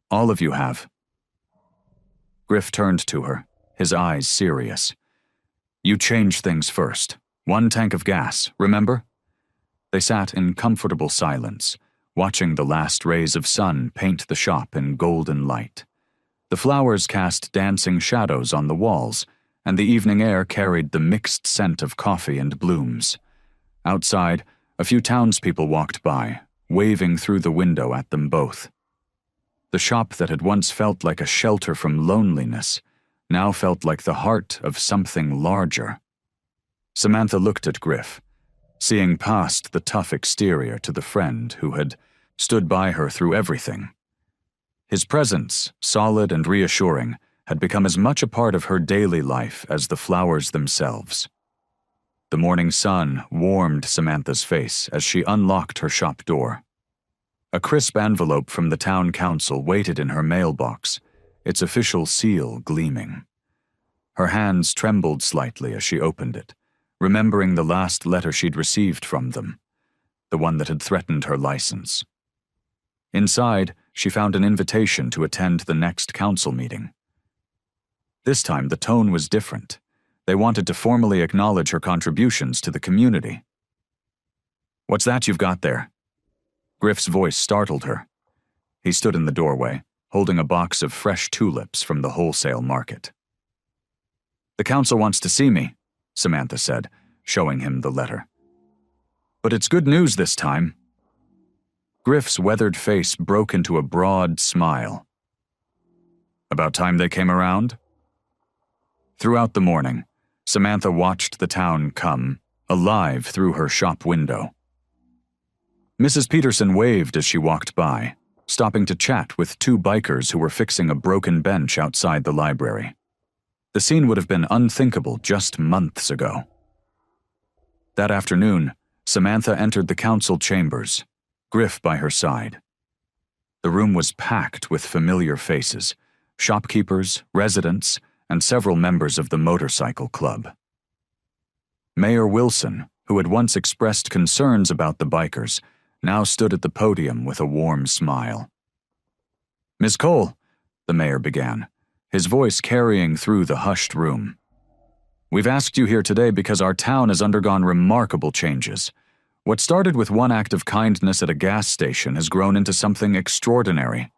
"All of you have." Griff turned to her, his eyes serious. "You changed things first. 1 tank of gas, remember?" They sat in comfortable silence, watching the last rays of sun paint the shop in golden light. The flowers cast dancing shadows on the walls, and the evening air carried the mixed scent of coffee and blooms. Outside, a few townspeople walked by, waving through the window at them both. The shop that had once felt like a shelter from loneliness now felt like the heart of something larger. Samantha looked at Griff, seeing past the tough exterior to the friend who had stood by her through everything. His presence, solid and reassuring, had become as much a part of her daily life as the flowers themselves. The morning sun warmed Samantha's face as she unlocked her shop door. A crisp envelope from the town council waited in her mailbox, its official seal gleaming. Her hands trembled slightly as she opened it, remembering the last letter she'd received from them, the one that had threatened her license. Inside, she found an invitation to attend the next council meeting. This time, the tone was different. They wanted to formally acknowledge her contributions to the community. "What's that you've got there?" Griff's voice startled her. He stood in the doorway, holding a box of fresh tulips from the wholesale market. "The council wants to see me," Samantha said, showing him the letter. "But it's good news this time." Griff's weathered face broke into a broad smile. "About time they came around?" Throughout the morning, Samantha watched the town come alive through her shop window. Mrs. Peterson waved as she walked by, stopping to chat with 2 bikers who were fixing a broken bench outside the library. The scene would have been unthinkable just months ago. That afternoon, Samantha entered the council chambers, Griff by her side. The room was packed with familiar faces, shopkeepers, residents, and several members of the motorcycle club. Mayor Wilson, who had once expressed concerns about the bikers, now stood at the podium with a warm smile. "Ms. Cole," the mayor began, his voice carrying through the hushed room. "We've asked you here today because our town has undergone remarkable changes. What started with 1 act of kindness at a gas station has grown into something extraordinary."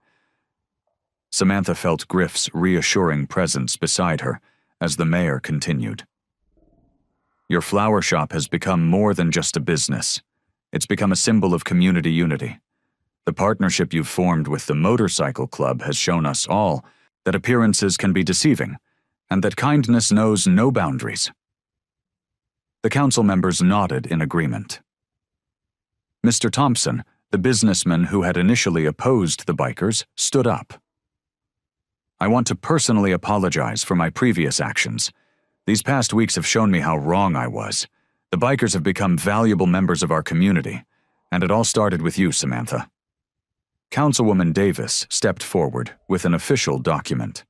Samantha felt Griff's reassuring presence beside her as the mayor continued. "Your flower shop has become more than just a business. It's become a symbol of community unity. The partnership you've formed with the motorcycle club has shown us all that appearances can be deceiving and that kindness knows no boundaries." The council members nodded in agreement. Mr. Thompson, the businessman who had initially opposed the bikers, stood up. "I want to personally apologize for my previous actions. These past weeks have shown me how wrong I was. The bikers have become valuable members of our community, and it all started with you, Samantha." Councilwoman Davis stepped forward with an official document.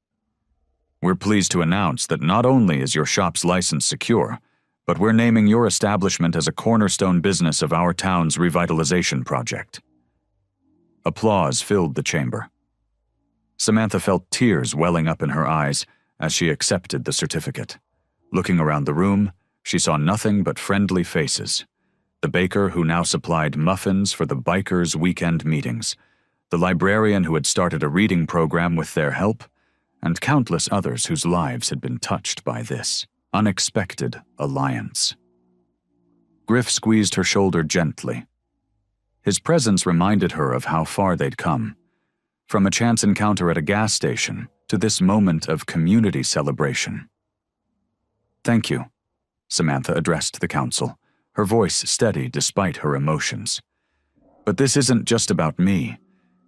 We're pleased to announce that not only is your shop's license secure, but we're naming your establishment as a cornerstone business of our town's revitalization project." Applause filled the chamber. Samantha felt tears welling up in her eyes as she accepted the certificate. Looking around the room, she saw nothing but friendly faces. The baker who now supplied muffins for the bikers' weekend meetings, the librarian who had started a reading program with their help, and countless others whose lives had been touched by this unexpected alliance. Griff squeezed her shoulder gently. His presence reminded her of how far they'd come, from a chance encounter at a gas station to this moment of community celebration. "Thank you," Samantha addressed the council, her voice steady despite her emotions. "But this isn't just about me.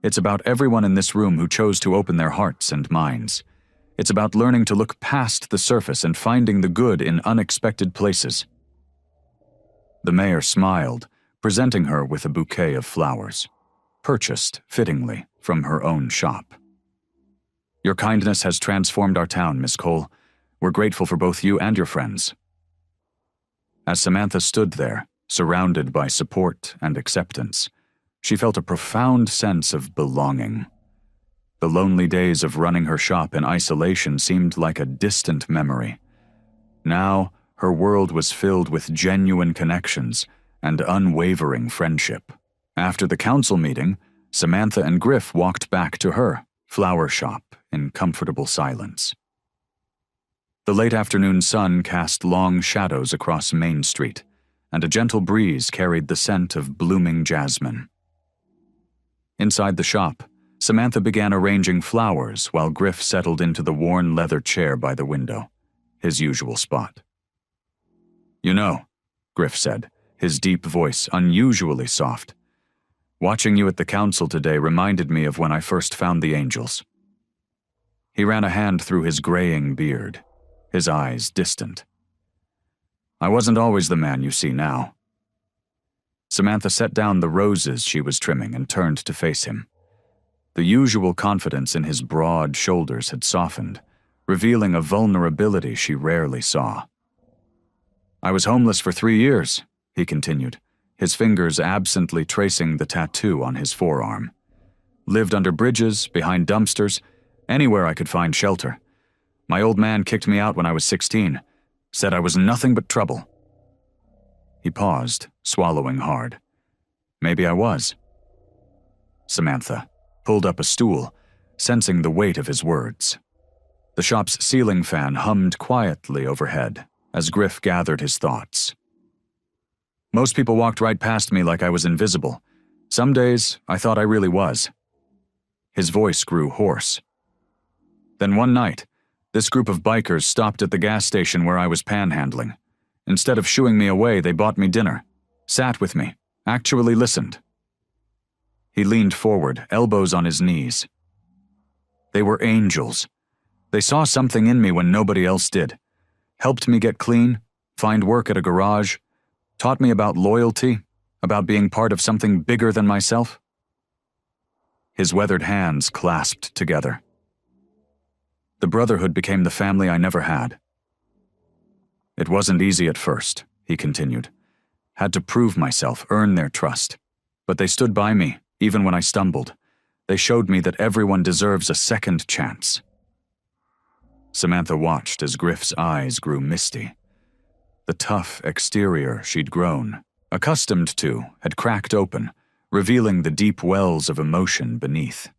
It's about everyone in this room who chose to open their hearts and minds. It's about learning to look past the surface and finding the good in unexpected places." The mayor smiled, presenting her with a bouquet of flowers, purchased, fittingly, from her own shop. "Your kindness has transformed our town, Miss Cole. We're grateful for both you and your friends." As Samantha stood there, surrounded by support and acceptance, she felt a profound sense of belonging. The lonely days of running her shop in isolation seemed like a distant memory. Now, her world was filled with genuine connections and unwavering friendship. After the council meeting, Samantha and Griff walked back to her flower shop in comfortable silence. The late afternoon sun cast long shadows across Main Street, and a gentle breeze carried the scent of blooming jasmine. Inside the shop, Samantha began arranging flowers while Griff settled into the worn leather chair by the window, his usual spot. "You know," Griff said, his deep voice unusually soft, "watching you at the council today reminded me of when I first found the angels." He ran a hand through his graying beard, his eyes distant. "I wasn't always the man you see now." Samantha set down the roses she was trimming and turned to face him. The usual confidence in his broad shoulders had softened, revealing a vulnerability she rarely saw. "I was homeless for 3 years," he continued, his fingers absently tracing the tattoo on his forearm. "Lived under bridges, behind dumpsters, anywhere I could find shelter. My old man kicked me out when I was 16, said I was nothing but trouble." He paused, swallowing hard. "Maybe I was." Samantha pulled up a stool, sensing the weight of his words. The shop's ceiling fan hummed quietly overhead as Griff gathered his thoughts. "Most people walked right past me like I was invisible. Some days, I thought I really was." His voice grew hoarse. "Then one night, this group of bikers stopped at the gas station where I was panhandling. Instead of shooing me away, they bought me dinner, sat with me, actually listened." He leaned forward, elbows on his knees. "They were angels. They saw something in me when nobody else did. Helped me get clean, find work at a garage, taught me about loyalty, about being part of something bigger than myself." His weathered hands clasped together. "The brotherhood became the family I never had." "It wasn't easy at first," he continued. "Had to prove myself, earn their trust. But they stood by me, even when I stumbled. They showed me that everyone deserves a second chance." Samantha watched as Griff's eyes grew misty. The tough exterior she'd grown, accustomed to, had cracked open, revealing the deep wells of emotion beneath.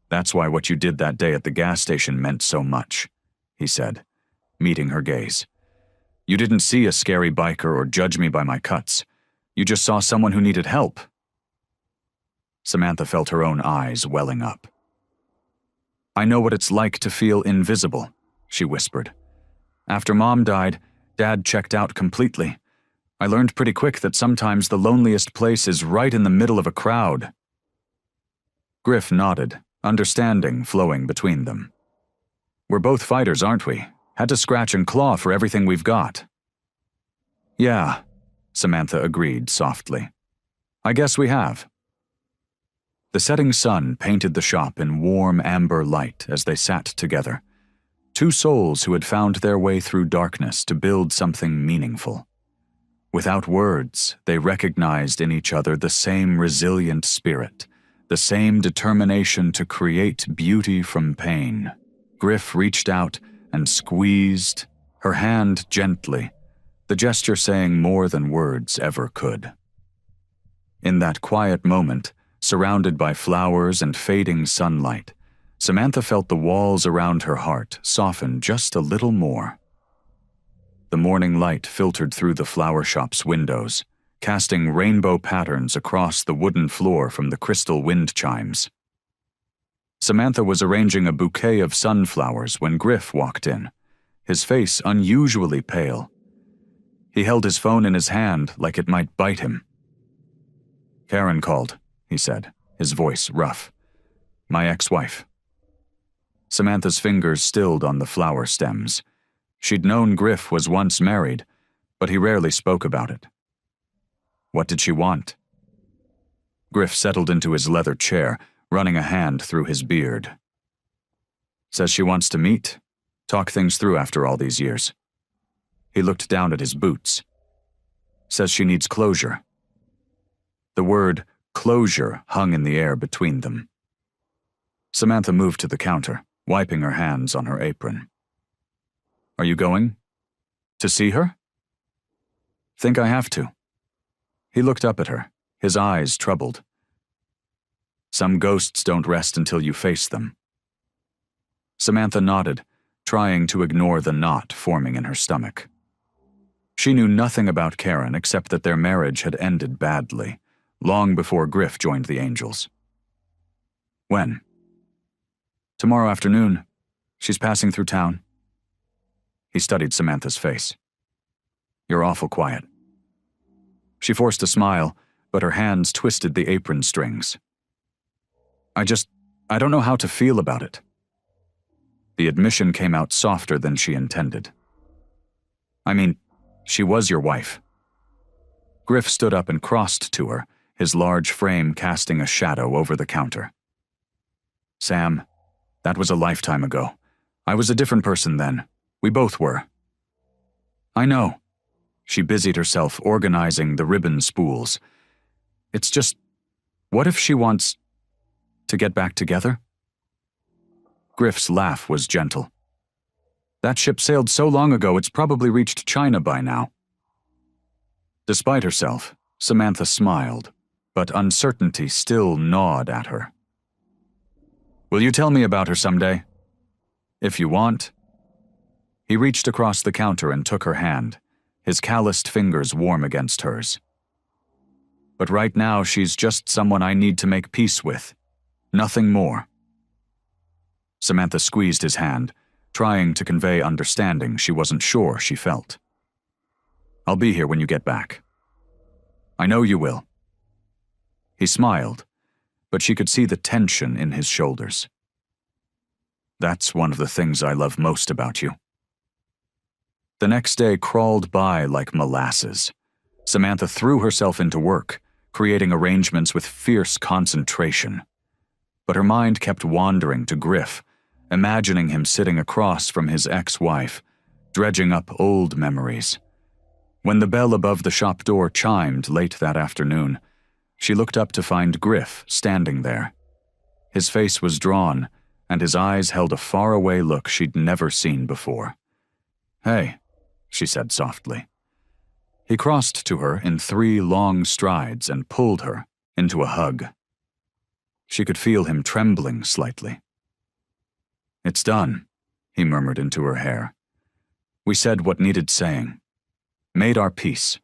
"That's why what you did that day at the gas station meant so much," he said, meeting her gaze. "You didn't see a scary biker or judge me by my cuts. You just saw someone who needed help." Samantha felt her own eyes welling up. "I know what it's like to feel invisible," she whispered. "After Mom died, Dad checked out completely. I learned pretty quick that sometimes the loneliest place is right in the middle of a crowd." Griff nodded, understanding flowing between them. "We're both fighters, aren't we? Had to scratch and claw for everything we've got." "Yeah," Samantha agreed softly. "I guess we have." The setting sun painted the shop in warm amber light as they sat together, Two souls who had found their way through darkness to build something meaningful. Without words, they recognized in each other the same resilient spirit, the same determination to create beauty from pain. Griff reached out and squeezed her hand gently, the gesture saying more than words ever could. In that quiet moment, surrounded by flowers and fading sunlight, Samantha felt the walls around her heart soften just a little more. The morning light filtered through the flower shop's windows, casting rainbow patterns across the wooden floor from the crystal wind chimes. Samantha was arranging a bouquet of sunflowers when Griff walked in, his face unusually pale. He held his phone in his hand like it might bite him. "Karen called," he said, his voice rough. "My ex-wife." Samantha's fingers stilled on the flower stems. She'd known Griff was once married, but he rarely spoke about it. What did she want? Griff settled into his leather chair, running a hand through his beard. "Says she wants to meet, talk things through after all these years." He looked down at his boots. "Says she needs closure." The word closure hung in the air between them. Samantha moved to the counter, wiping her hands on her apron. "Are you going? To see her?" "Think I have to." He looked up at her, his eyes troubled. "Some ghosts don't rest until you face them." Samantha nodded, trying to ignore the knot forming in her stomach. She knew nothing about Karen except that their marriage had ended badly, long before Griff joined the Angels. "When?" "Tomorrow afternoon. She's passing through town." He studied Samantha's face. "You're awful quiet." She forced a smile, but her hands twisted the apron strings. I don't know how to feel about it." The admission came out softer than she intended. "I mean, she was your wife." Griff stood up and crossed to her, his large frame casting a shadow over the counter. "Sam, that was a lifetime ago. I was a different person then. We both were." "I know." She busied herself organizing the ribbon spools. "It's just, what if she wants to get back together?" Griff's laugh was gentle. "That ship sailed so long ago it's probably reached China by now." Despite herself, Samantha smiled, but uncertainty still gnawed at her. "Will you tell me about her someday?" "If you want." He reached across the counter and took her hand, his calloused fingers warm against hers. "But right now she's just someone I need to make peace with. Nothing more." Samantha squeezed his hand, trying to convey understanding she wasn't sure she felt. "I'll be here when you get back." "I know you will." He smiled, but she could see the tension in his shoulders. "That's one of the things I love most about you." The next day crawled by like molasses. Samantha threw herself into work, creating arrangements with fierce concentration. But her mind kept wandering to Griff, imagining him sitting across from his ex-wife, dredging up old memories. When the bell above the shop door chimed late that afternoon, she looked up to find Griff standing there. His face was drawn, and his eyes held a faraway look she'd never seen before. "Hey," she said softly. He crossed to her in 3 long strides and pulled her into a hug. She could feel him trembling slightly. "It's done," he murmured into her hair. "We said what needed saying. Made our peace."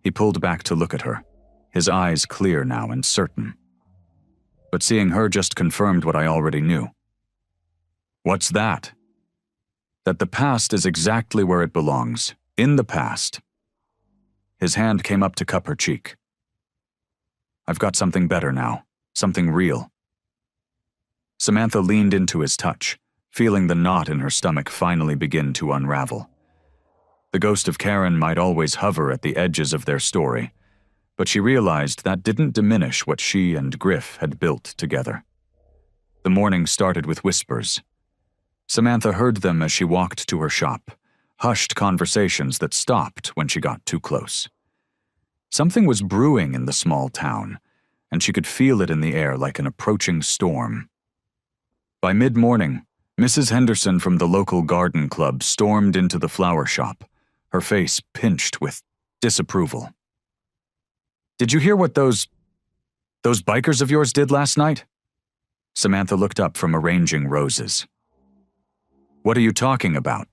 He pulled back to look at her, his eyes clear now and certain. But seeing her just confirmed what I already knew. "What's that?" "That the past is exactly where it belongs, in the past." His hand came up to cup her cheek. "I've got something better now, something real." Samantha leaned into his touch, feeling the knot in her stomach finally begin to unravel. The ghost of Karen might always hover at the edges of their story, but she realized that didn't diminish what she and Griff had built together. The morning started with whispers. Samantha heard them as she walked to her shop, hushed conversations that stopped when she got too close. Something was brewing in the small town, and she could feel it in the air like an approaching storm. By mid-morning, Mrs. Henderson from the local garden club stormed into the flower shop, her face pinched with disapproval. "Did you hear what those bikers of yours did last night?" Samantha looked up from arranging roses. "What are you talking about?"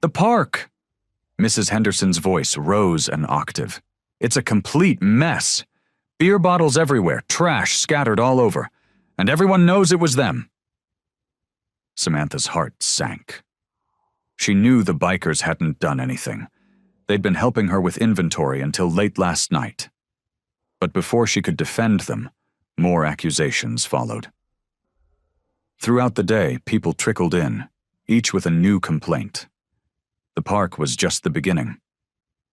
"The park!" Mrs. Henderson's voice rose an octave. "It's a complete mess. Beer bottles everywhere, trash scattered all over, and everyone knows it was them." Samantha's heart sank. She knew the bikers hadn't done anything. They'd been helping her with inventory until late last night. But before she could defend them, more accusations followed. Throughout the day, people trickled in, each with a new complaint. The park was just the beginning.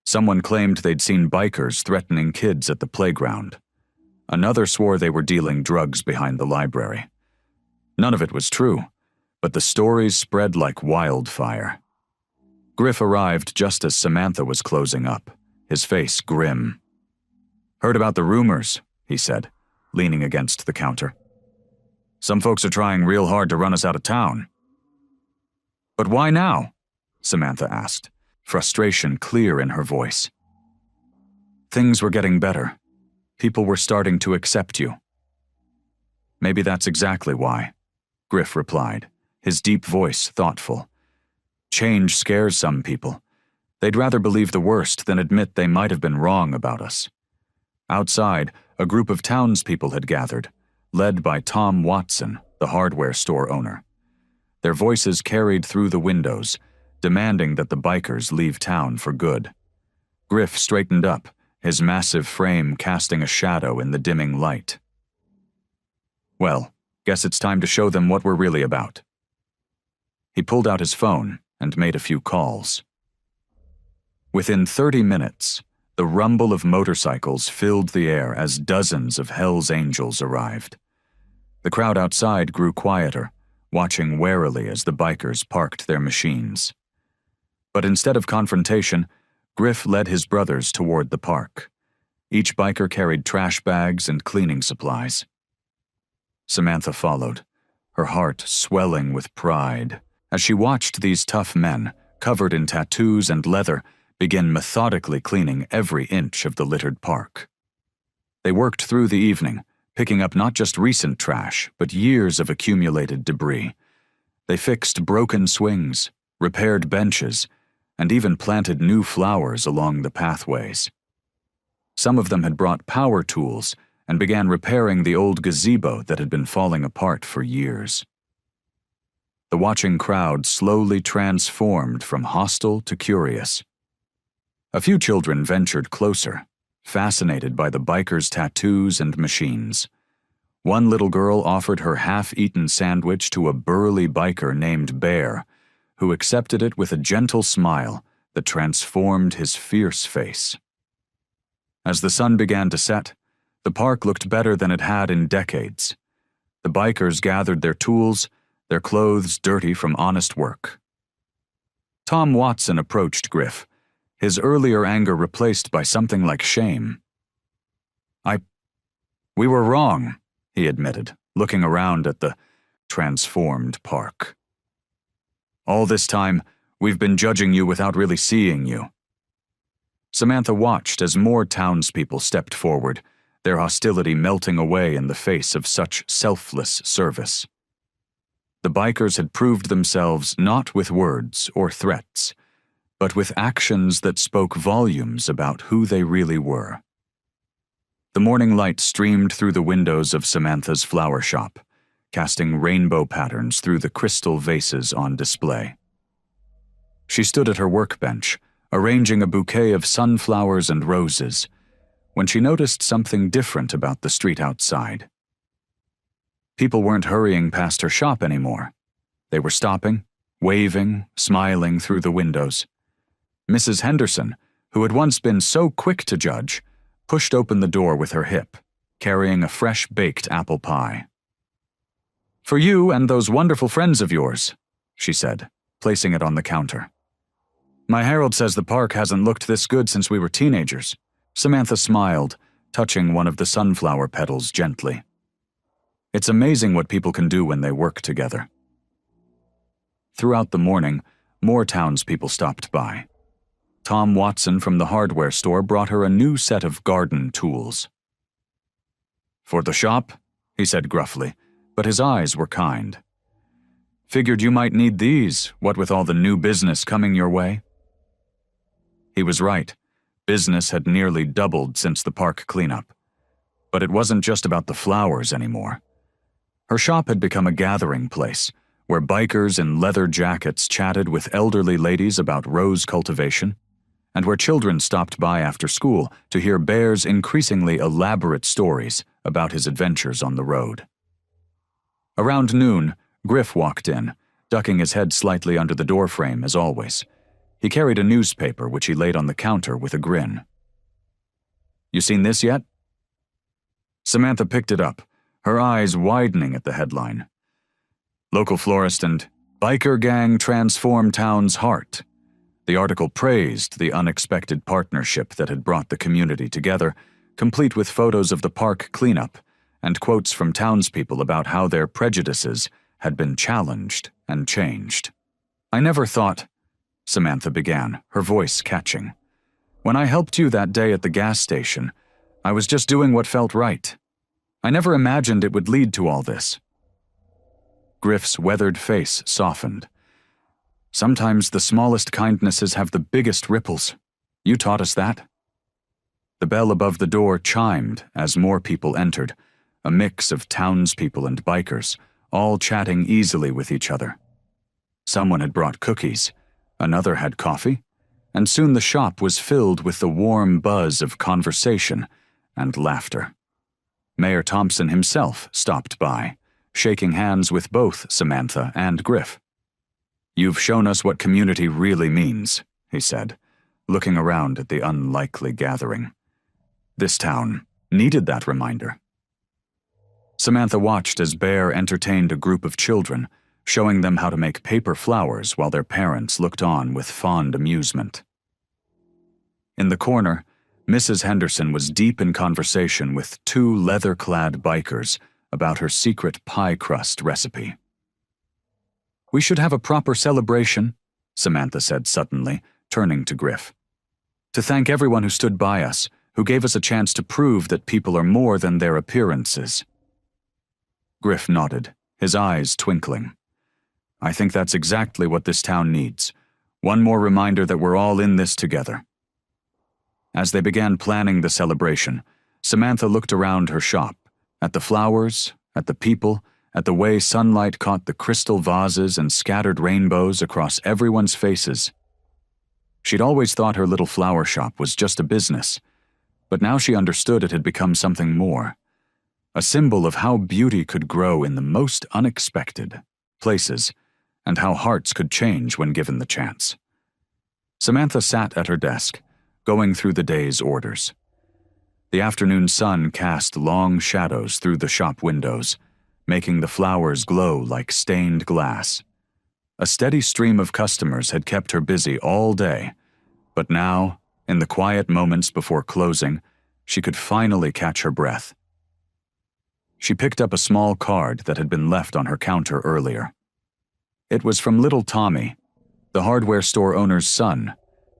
Someone claimed they'd seen bikers threatening kids at the playground. Another swore they were dealing drugs behind the library. None of it was true, but the stories spread like wildfire. Griff arrived just as Samantha was closing up, his face grim. "Heard about the rumors," he said, leaning against the counter. "Some folks are trying real hard to run us out of town." "But why now?" Samantha asked, frustration clear in her voice. "Things were getting better. People were starting to accept you." "Maybe that's exactly why," Griff replied, his deep voice thoughtful. "Change scares some people. They'd rather believe the worst than admit they might have been wrong about us." Outside, a group of townspeople had gathered, led by Tom Watson, the hardware store owner. Their voices carried through the windows, demanding that the bikers leave town for good. Griff straightened up, his massive frame casting a shadow in the dimming light. "Well, guess it's time to show them what we're really about." He pulled out his phone and made a few calls. Within 30 minutes, the rumble of motorcycles filled the air as dozens of Hell's Angels arrived. The crowd outside grew quieter, watching warily as the bikers parked their machines. But instead of confrontation, Griff led his brothers toward the park. Each biker carried trash bags and cleaning supplies. Samantha followed, her heart swelling with pride, as she watched these tough men, covered in tattoos and leather, begin methodically cleaning every inch of the littered park. They worked through the evening, picking up not just recent trash, but years of accumulated debris. They fixed broken swings, repaired benches, and even planted new flowers along the pathways. Some of them had brought power tools and began repairing the old gazebo that had been falling apart for years. The watching crowd slowly transformed from hostile to curious. A few children ventured closer, fascinated by the bikers' tattoos and machines. One little girl offered her half-eaten sandwich to a burly biker named Bear, who accepted it with a gentle smile that transformed his fierce face. As the sun began to set, the park looked better than it had in decades. The bikers gathered their tools, their clothes dirty from honest work. Tom Watson approached Griff, his earlier anger replaced by something like shame. We were wrong," he admitted, looking around at the transformed park. "All this time, we've been judging you without really seeing you." Samantha watched as more townspeople stepped forward, their hostility melting away in the face of such selfless service. The bikers had proved themselves not with words or threats, but with actions that spoke volumes about who they really were. The morning light streamed through the windows of Samantha's flower shop, casting rainbow patterns through the crystal vases on display. She stood at her workbench, arranging a bouquet of sunflowers and roses, when she noticed something different about the street outside. People weren't hurrying past her shop anymore. They were stopping, waving, smiling through the windows. Mrs. Henderson, who had once been so quick to judge, pushed open the door with her hip, carrying a fresh-baked apple pie. For you and those wonderful friends of yours, she said, placing it on the counter. My Harold says the park hasn't looked this good since we were teenagers. Samantha smiled, touching one of the sunflower petals gently. It's amazing what people can do when they work together. Throughout the morning, more townspeople stopped by. Tom Watson from the hardware store brought her a new set of garden tools. For the shop? He said gruffly, but his eyes were kind. Figured you might need these, what with all the new business coming your way. He was right. Business had nearly doubled since the park cleanup. But it wasn't just about the flowers anymore. Her shop had become a gathering place, where bikers in leather jackets chatted with elderly ladies about rose cultivation, and where children stopped by after school to hear Bear's increasingly elaborate stories about his adventures on the road. Around noon, Griff walked in, ducking his head slightly under the doorframe as always. He carried a newspaper which he laid on the counter with a grin. You seen this yet? Samantha picked it up, her eyes widening at the headline. Local florist and biker gang transform town's heart. The article praised the unexpected partnership that had brought the community together, complete with photos of the park cleanup and quotes from townspeople about how their prejudices had been challenged and changed. I never thought, Samantha began, her voice catching. When I helped you that day at the gas station, I was just doing what felt right. I never imagined it would lead to all this. Griff's weathered face softened. Sometimes the smallest kindnesses have the biggest ripples. You taught us that. The bell above the door chimed as more people entered, a mix of townspeople and bikers, all chatting easily with each other. Someone had brought cookies, another had coffee, and soon the shop was filled with the warm buzz of conversation and laughter. Mayor Thompson himself stopped by, shaking hands with both Samantha and Griff. You've shown us what community really means, he said, looking around at the unlikely gathering. This town needed that reminder. Samantha watched as Bear entertained a group of children, showing them how to make paper flowers while their parents looked on with fond amusement. In the corner, Mrs. Henderson was deep in conversation with two leather-clad bikers about her secret pie crust recipe. We should have a proper celebration, Samantha said suddenly, turning to Griff. To thank everyone who stood by us, who gave us a chance to prove that people are more than their appearances. Griff nodded, his eyes twinkling. I think that's exactly what this town needs. One more reminder that we're all in this together. As they began planning the celebration, Samantha looked around her shop, at the flowers, at the people, at the way sunlight caught the crystal vases and scattered rainbows across everyone's faces. She'd always thought her little flower shop was just a business, but now she understood it had become something more. A symbol of how beauty could grow in the most unexpected places, and how hearts could change when given the chance. Samantha sat at her desk, going through the day's orders. The afternoon sun cast long shadows through the shop windows, making the flowers glow like stained glass. A steady stream of customers had kept her busy all day, but now, in the quiet moments before closing, she could finally catch her breath. She picked up a small card that had been left on her counter earlier. It was from little Tommy, the hardware store owner's son,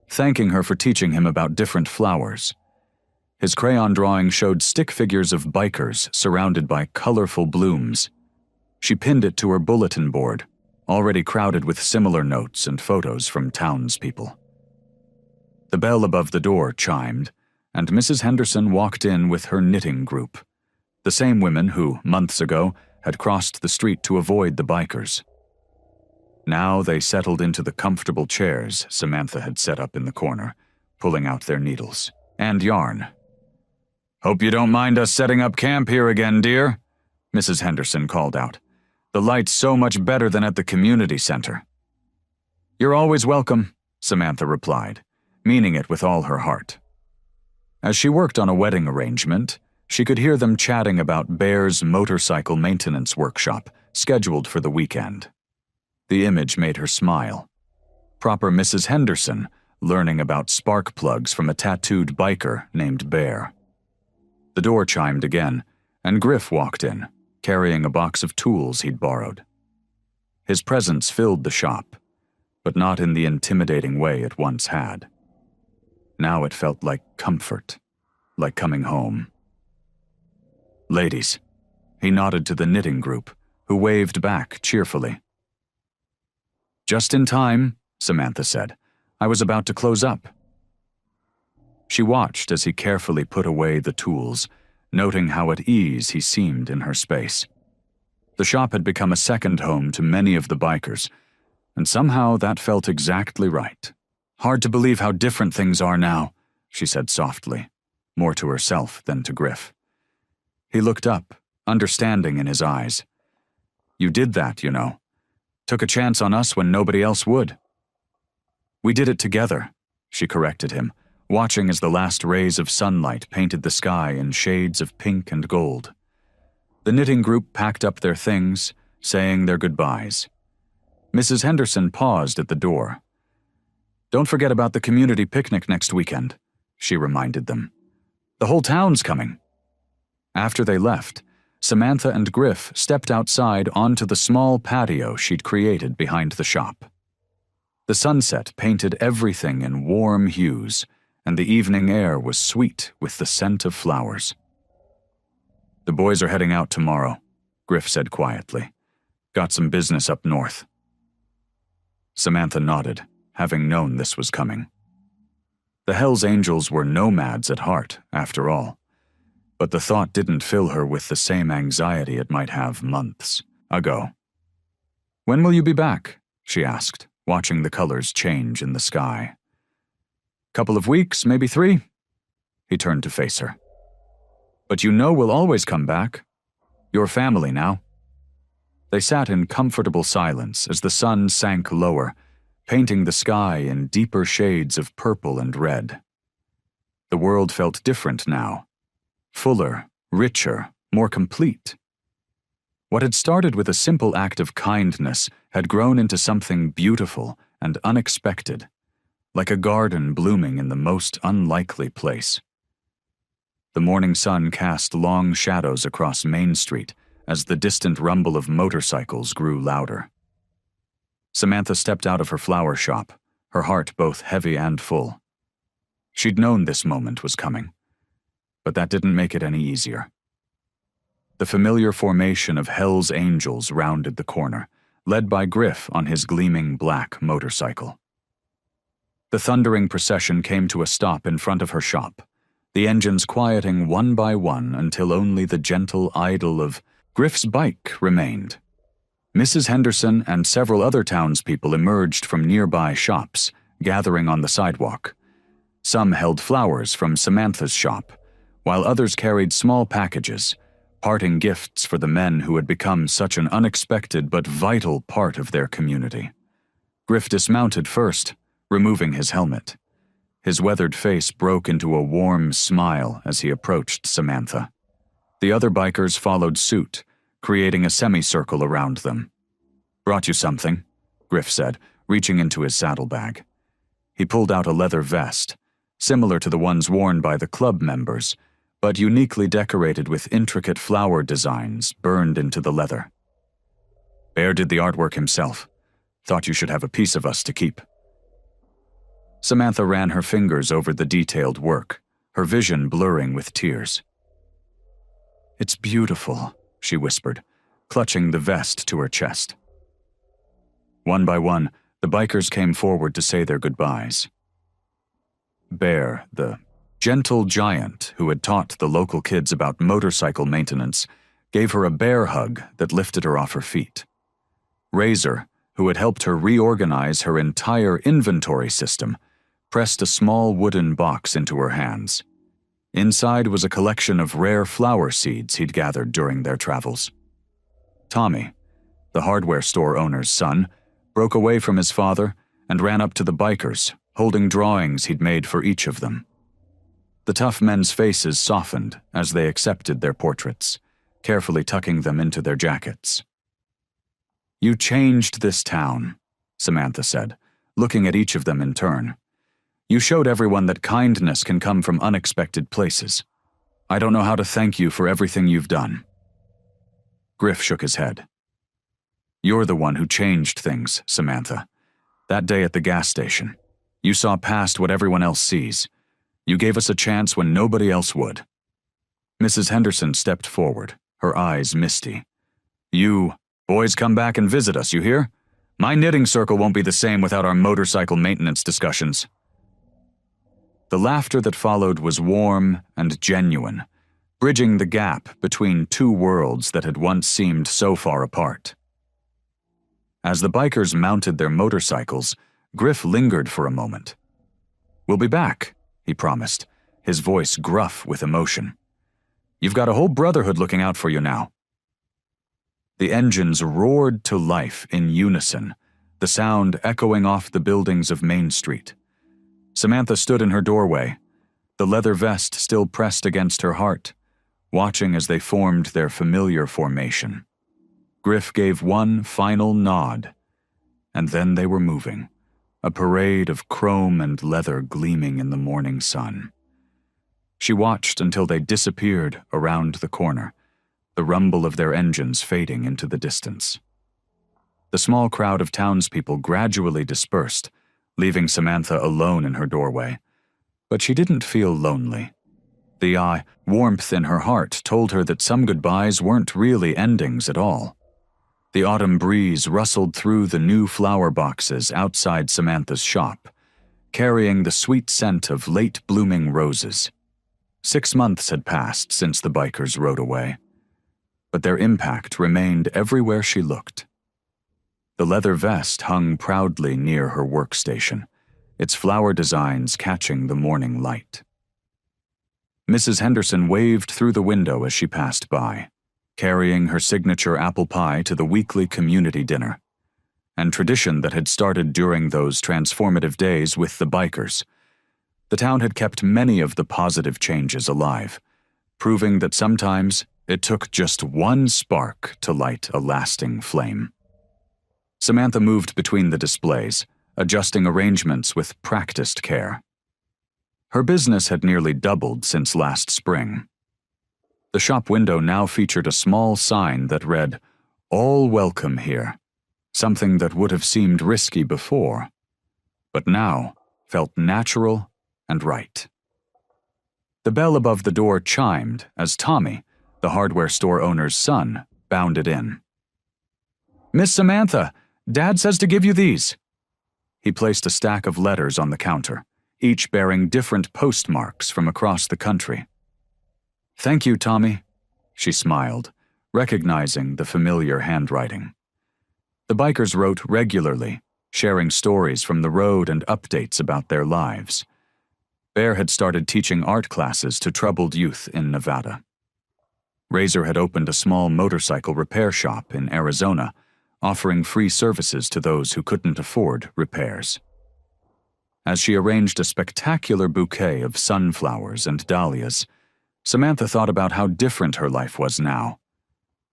thanking her for teaching him about different flowers. His crayon drawing showed stick figures of bikers surrounded by colorful blooms. She pinned it to her bulletin board, already crowded with similar notes and photos from townspeople. The bell above the door chimed, and Mrs. Henderson walked in with her knitting group, the same women who, months ago, had crossed the street to avoid the bikers. Now they settled into the comfortable chairs Samantha had set up in the corner, pulling out their needles and yarn. "Hope you don't mind us setting up camp here again, dear," Mrs. Henderson called out. "The light's so much better than at the community center." "You're always welcome," Samantha replied, meaning it with all her heart. As she worked on a wedding arrangement, She could hear them chatting about Bear's motorcycle maintenance workshop, scheduled for the weekend. The image made her smile. Proper Mrs. Henderson, learning about spark plugs from a tattooed biker named Bear. The door chimed again, and Griff walked in, carrying a box of tools he'd borrowed. His presence filled the shop, but not in the intimidating way it once had. Now it felt like comfort, like coming home. "Ladies," he nodded to the knitting group, who waved back cheerfully. "Just in time," Samantha said. "I was about to close up." She watched as he carefully put away the tools, noting how at ease he seemed in her space. The shop had become a second home to many of the bikers, and somehow that felt exactly right. "Hard to believe how different things are now," she said softly, more to herself than to Griff. He looked up, understanding in his eyes. "You did that, you know. Took a chance on us when nobody else would." "We did it together," she corrected him, watching as the last rays of sunlight painted the sky in shades of pink and gold. The knitting group packed up their things, saying their goodbyes. Mrs. Henderson paused at the door. "Don't forget about the community picnic next weekend," she reminded them. "The whole town's coming." After they left, Samantha and Griff stepped outside onto the small patio she'd created behind the shop. The sunset painted everything in warm hues, and the evening air was sweet with the scent of flowers. "The boys are heading out tomorrow," Griff said quietly. "Got some business up north." Samantha nodded, having known this was coming. The Hells Angels were nomads at heart, after all. But the thought didn't fill her with the same anxiety it might have months ago. "When will you be back?" she asked, watching the colors change in the sky. "Couple of weeks, maybe 3. He turned to face her. "But you know we'll always come back. You're family now." They sat in comfortable silence as the sun sank lower, painting the sky in deeper shades of purple and red. The world felt different now. Fuller, richer, more complete. What had started with a simple act of kindness had grown into something beautiful and unexpected, like a garden blooming in the most unlikely place. The morning sun cast long shadows across Main Street as the distant rumble of motorcycles grew louder. Samantha stepped out of her flower shop, her heart both heavy and full. She'd known this moment was coming, but that didn't make it any easier. The familiar formation of Hell's Angels rounded the corner, led by Griff on his gleaming black motorcycle. The thundering procession came to a stop in front of her shop, the engines quieting one by one until only the gentle idle of Griff's bike remained. Mrs. Henderson and several other townspeople emerged from nearby shops, gathering on the sidewalk. Some held flowers from Samantha's shop, while others carried small packages, parting gifts for the men who had become such an unexpected but vital part of their community. Griff dismounted first, removing his helmet. His weathered face broke into a warm smile as he approached Samantha. The other bikers followed suit, creating a semicircle around them. "Brought you something," Griff said, reaching into his saddlebag. He pulled out a leather vest, similar to the ones worn by the club members, but uniquely decorated with intricate flower designs burned into the leather. "Bear did the artwork himself. Thought you should have a piece of us to keep." Samantha ran her fingers over the detailed work, her vision blurring with tears. "It's beautiful," she whispered, clutching the vest to her chest. One by one, the bikers came forward to say their goodbyes. Bear, the gentle giant who had taught the local kids about motorcycle maintenance, gave her a bear hug that lifted her off her feet. Razor, who had helped her reorganize her entire inventory system, pressed a small wooden box into her hands. Inside was a collection of rare flower seeds he'd gathered during their travels. Tommy, the hardware store owner's son, broke away from his father and ran up to the bikers, holding drawings he'd made for each of them. The tough men's faces softened as they accepted their portraits, carefully tucking them into their jackets. "You changed this town," Samantha said, looking at each of them in turn. "You showed everyone that kindness can come from unexpected places. I don't know how to thank you for everything you've done." Griff shook his head. "You're the one who changed things, Samantha. That day at the gas station, you saw past what everyone else sees. You gave us a chance when nobody else would." Mrs. Henderson stepped forward, her eyes misty. "You boys come back and visit us, you hear? My knitting circle won't be the same without our motorcycle maintenance discussions." The laughter that followed was warm and genuine, bridging the gap between two worlds that had once seemed so far apart. As the bikers mounted their motorcycles, Griff lingered for a moment. "We'll be back," he promised, his voice gruff with emotion. "You've got a whole brotherhood looking out for you now." The engines roared to life in unison, the sound echoing off the buildings of Main Street. Samantha stood in her doorway, the leather vest still pressed against her heart, watching as they formed their familiar formation. Griff gave one final nod, and then they were moving, a parade of chrome and leather gleaming in the morning sun. She watched until they disappeared around the corner, the rumble of their engines fading into the distance. The small crowd of townspeople gradually dispersed, leaving Samantha alone in her doorway. But she didn't feel lonely. The warmth in her heart told her that some goodbyes weren't really endings at all. The autumn breeze rustled through the new flower boxes outside Samantha's shop, carrying the sweet scent of late-blooming roses. 6 months had passed since the bikers rode away, but their impact remained everywhere she looked. The leather vest hung proudly near her workstation, its flower designs catching the morning light. Mrs. Henderson waved through the window as she passed by, carrying her signature apple pie to the weekly community dinner, and tradition that had started during those transformative days with the bikers. The town had kept many of the positive changes alive, proving that sometimes it took just one spark to light a lasting flame. Samantha moved between the displays, adjusting arrangements with practiced care. Her business had nearly doubled since last spring. The shop window now featured a small sign that read, "All welcome here," something that would have seemed risky before, but now felt natural and right. The bell above the door chimed as Tommy, the hardware store owner's son, bounded in. "Miss Samantha, Dad says to give you these." He placed a stack of letters on the counter, each bearing different postmarks from across the country. "Thank you, Tommy," she smiled, recognizing the familiar handwriting. The bikers wrote regularly, sharing stories from the road and updates about their lives. Bear had started teaching art classes to troubled youth in Nevada. Razor had opened a small motorcycle repair shop in Arizona, offering free services to those who couldn't afford repairs. As she arranged a spectacular bouquet of sunflowers and dahlias, Samantha thought about how different her life was now.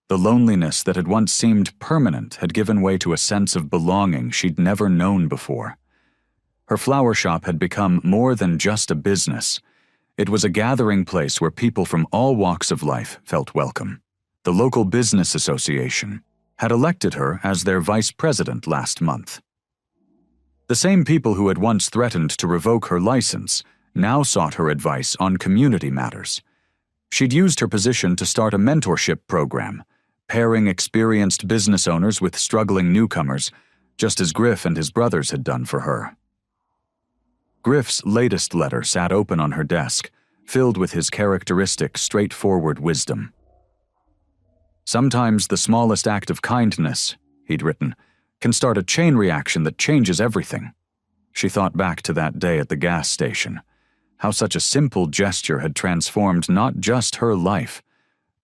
The loneliness that had once seemed permanent had given way to a sense of belonging she'd never known before. Her flower shop had become more than just a business. It was a gathering place where people from all walks of life felt welcome. The local business association had elected her as their vice president last month. The same people who had once threatened to revoke her license now sought her advice on community matters. She'd used her position to start a mentorship program, pairing experienced business owners with struggling newcomers, just as Griff and his brothers had done for her. Griff's latest letter sat open on her desk, filled with his characteristic, straightforward wisdom. "Sometimes the smallest act of kindness," he'd written, "can start a chain reaction that changes everything." She thought back to that day at the gas station, how such a simple gesture had transformed not just her life,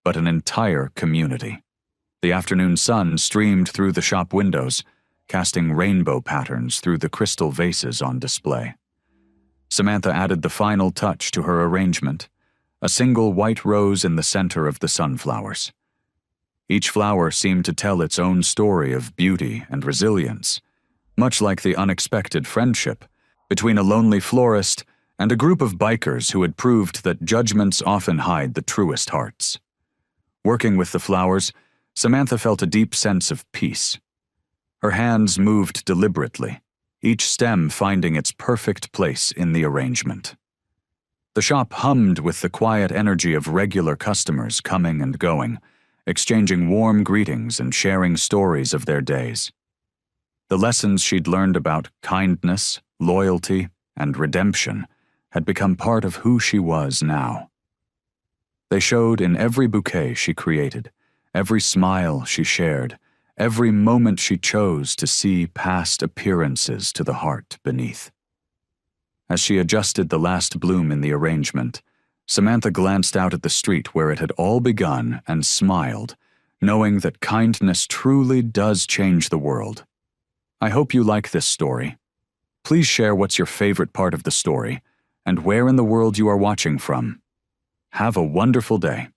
but an entire community. The afternoon sun streamed through the shop windows, casting rainbow patterns through the crystal vases on display. Samantha added the final touch to her arrangement, a single white rose in the center of the sunflowers. Each flower seemed to tell its own story of beauty and resilience, much like the unexpected friendship between a lonely florist and a group of bikers who had proved that judgments often hide the truest hearts. Working with the flowers, Samantha felt a deep sense of peace. Her hands moved deliberately, each stem finding its perfect place in the arrangement. The shop hummed with the quiet energy of regular customers coming and going, exchanging warm greetings and sharing stories of their days. The lessons she'd learned about kindness, loyalty, and redemption had become part of who she was now. They showed in every bouquet she created, every smile she shared, every moment she chose to see past appearances to the heart beneath. As she adjusted the last bloom in the arrangement, Samantha glanced out at the street where it had all begun and smiled, knowing that kindness truly does change the world. I hope you like this story. Please share what's your favorite part of the story and where in the world you are watching from. Have a wonderful day.